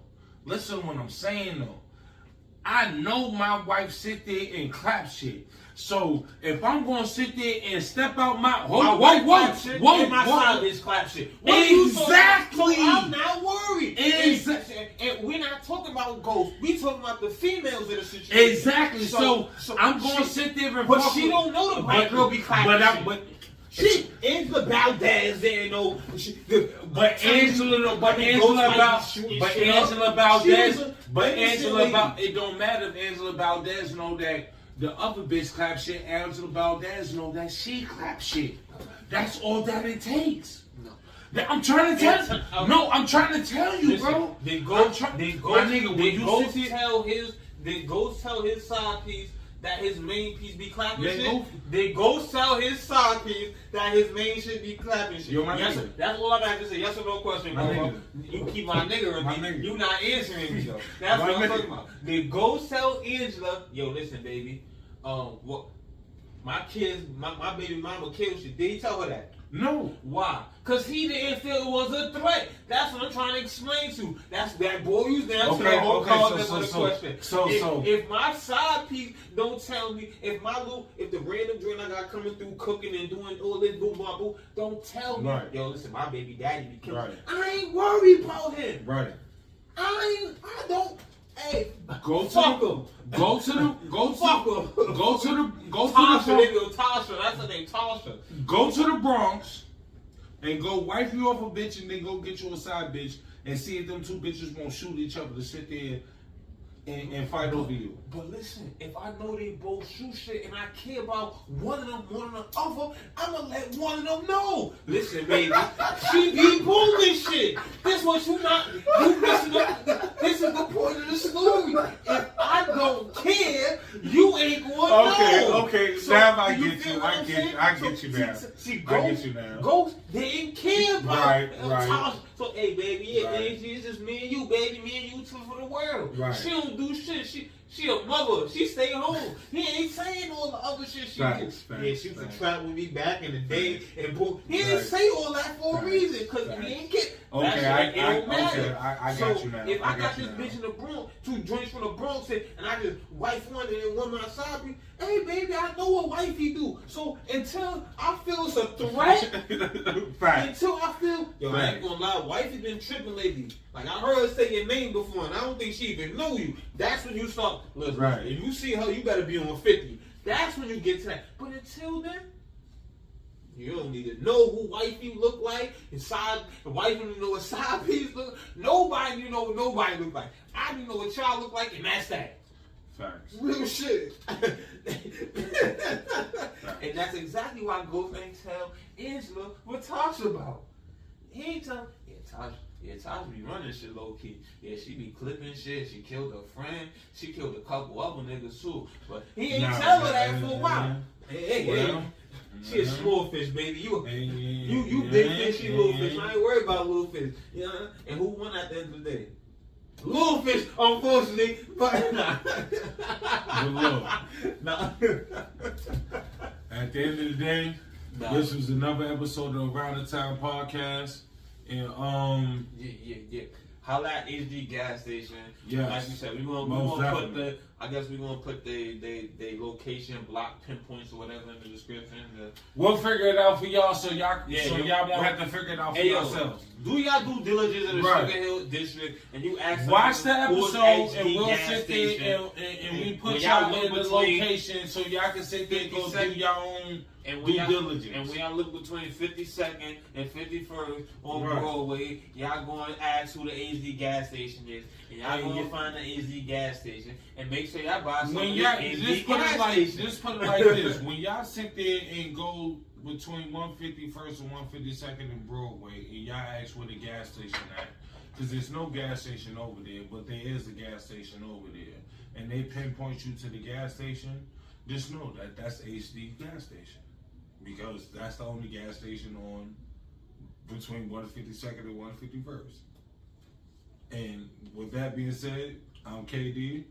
I know my wife sit there and clap shit. So if I'm gonna sit there and step out my my side is clap shit. Exactly. So I'm not worried. And we're not talking about ghosts. We talking about the females in the situation. Exactly. So I'm gonna sit there and. But she don't know the black girl be clapping. She Angela Valdez there, but Angela it don't matter if Angela Valdez know that the other bitch clap shit. Angela Valdez know that she clap shit. That's all that it takes. No. I'm trying to tell you, bro. Then go tell his side piece that his main piece be clapping shit. They go tell his side piece that his main shit be clapping shit. That's all I got to say. Yes or no question, bro. You keep my nigga. You not answering me though. That's what I'm talking about. They go tell Angela, yo, listen, baby. my baby mama killed you. Did he tell her that? No. Why? Because he didn't feel it was a threat. That's what I'm trying to explain to you. That's that boy you down to the whole question. If my side piece don't tell me, if the random joint I got coming through cooking and doing all this boo blah boo, don't tell me, yo, listen, my baby daddy be killing. Right. I ain't worried about him. Right. I don't. Hey, go to fuck him. Tasha, that's her name, Tasha. Go to the Bronx and go wipe you off a bitch and then go get you a side bitch and see if them two bitches won't shoot each other to sit there and fight over you. But listen, if I know they both shoot shit and I care about one of them more than the other, I'ma let one of them know. Listen, baby, she be booming shit. This what you missing up. This is the point of the story. If I don't care, you ain't going to know. Okay, So, now I get you. I get you now. I get you now. Ghost didn't care about right. So, hey, baby, it's just me and you, baby. Me and you two for the world. Right. She don't do shit. She a mother. She stay home. He ain't saying all the other shit she do. Yeah, she used to trap with me back in the day and boom. He didn't say all that for a reason because he ain't get. Okay, I got you now. If I got this bitch in the Bronx, 2 joints from the Bronx, and I just wife one and then one my side, hey baby, I know what wifey do. So until I feel it's a threat, until I feel, yo, I ain't gonna lie, wifey been tripping lately. Like I heard her say your name before, and I don't think she even know you. That's when you start. Listen, if you see her, you better be on 50. That's when you get to that. But until then, you don't need to know who wifey look like. The wife don't know what side piece look. Nobody know what nobody look like. I don't know what y'all look like, and that's that. Facts. Real shit. And that's exactly why Ghost ain't tell Angela what Tasha about. He ain't tell. Tasha be running shit low key. Yeah, she be clipping shit. She killed her friend. She killed a couple other niggas too. But he ain't tell her that for a while. Hey. She a small fish, baby. You big fish, she little fish. I ain't worried about little fish. You know? And who won at the end of the day? Little fish, unfortunately. But nah. At the end of the day, this was another episode of Around the Town Podcast. And yeah. Holla at HD gas station. Yes. Like you said, we gonna put the location, block, pinpoints, or whatever in the description. We'll figure it out for y'all, so y'all won't have to figure it out for yourselves. Do y'all due diligence in the Sugar Hill district, and you ask. Watch the episode, and we'll sit there and we put y'all in the location, so y'all can sit there and go do your own. And due diligence. And when y'all look between 52nd and 51st on Broadway, y'all going to ask who the HD gas station is. And y'all going to find the HD gas station. And make sure y'all buy something. Just put it like this. When y'all sit there and go between 151st and 152nd and Broadway, and y'all ask where the gas station at, because there's no gas station over there, but there is a gas station over there. And they pinpoint you to the gas station, just know that that's HD gas station. Because that's the only gas station on between 152nd and 151st. And with that being said, I'm KD.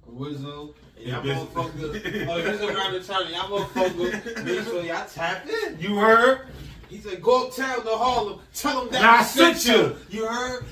Wizzo. Y'all motherfuckers. This is Around the Town. Y'all motherfuckers. Make sure y'all tap in. You heard? He said, go uptown to Harlem. Tell them that I sent you. You heard?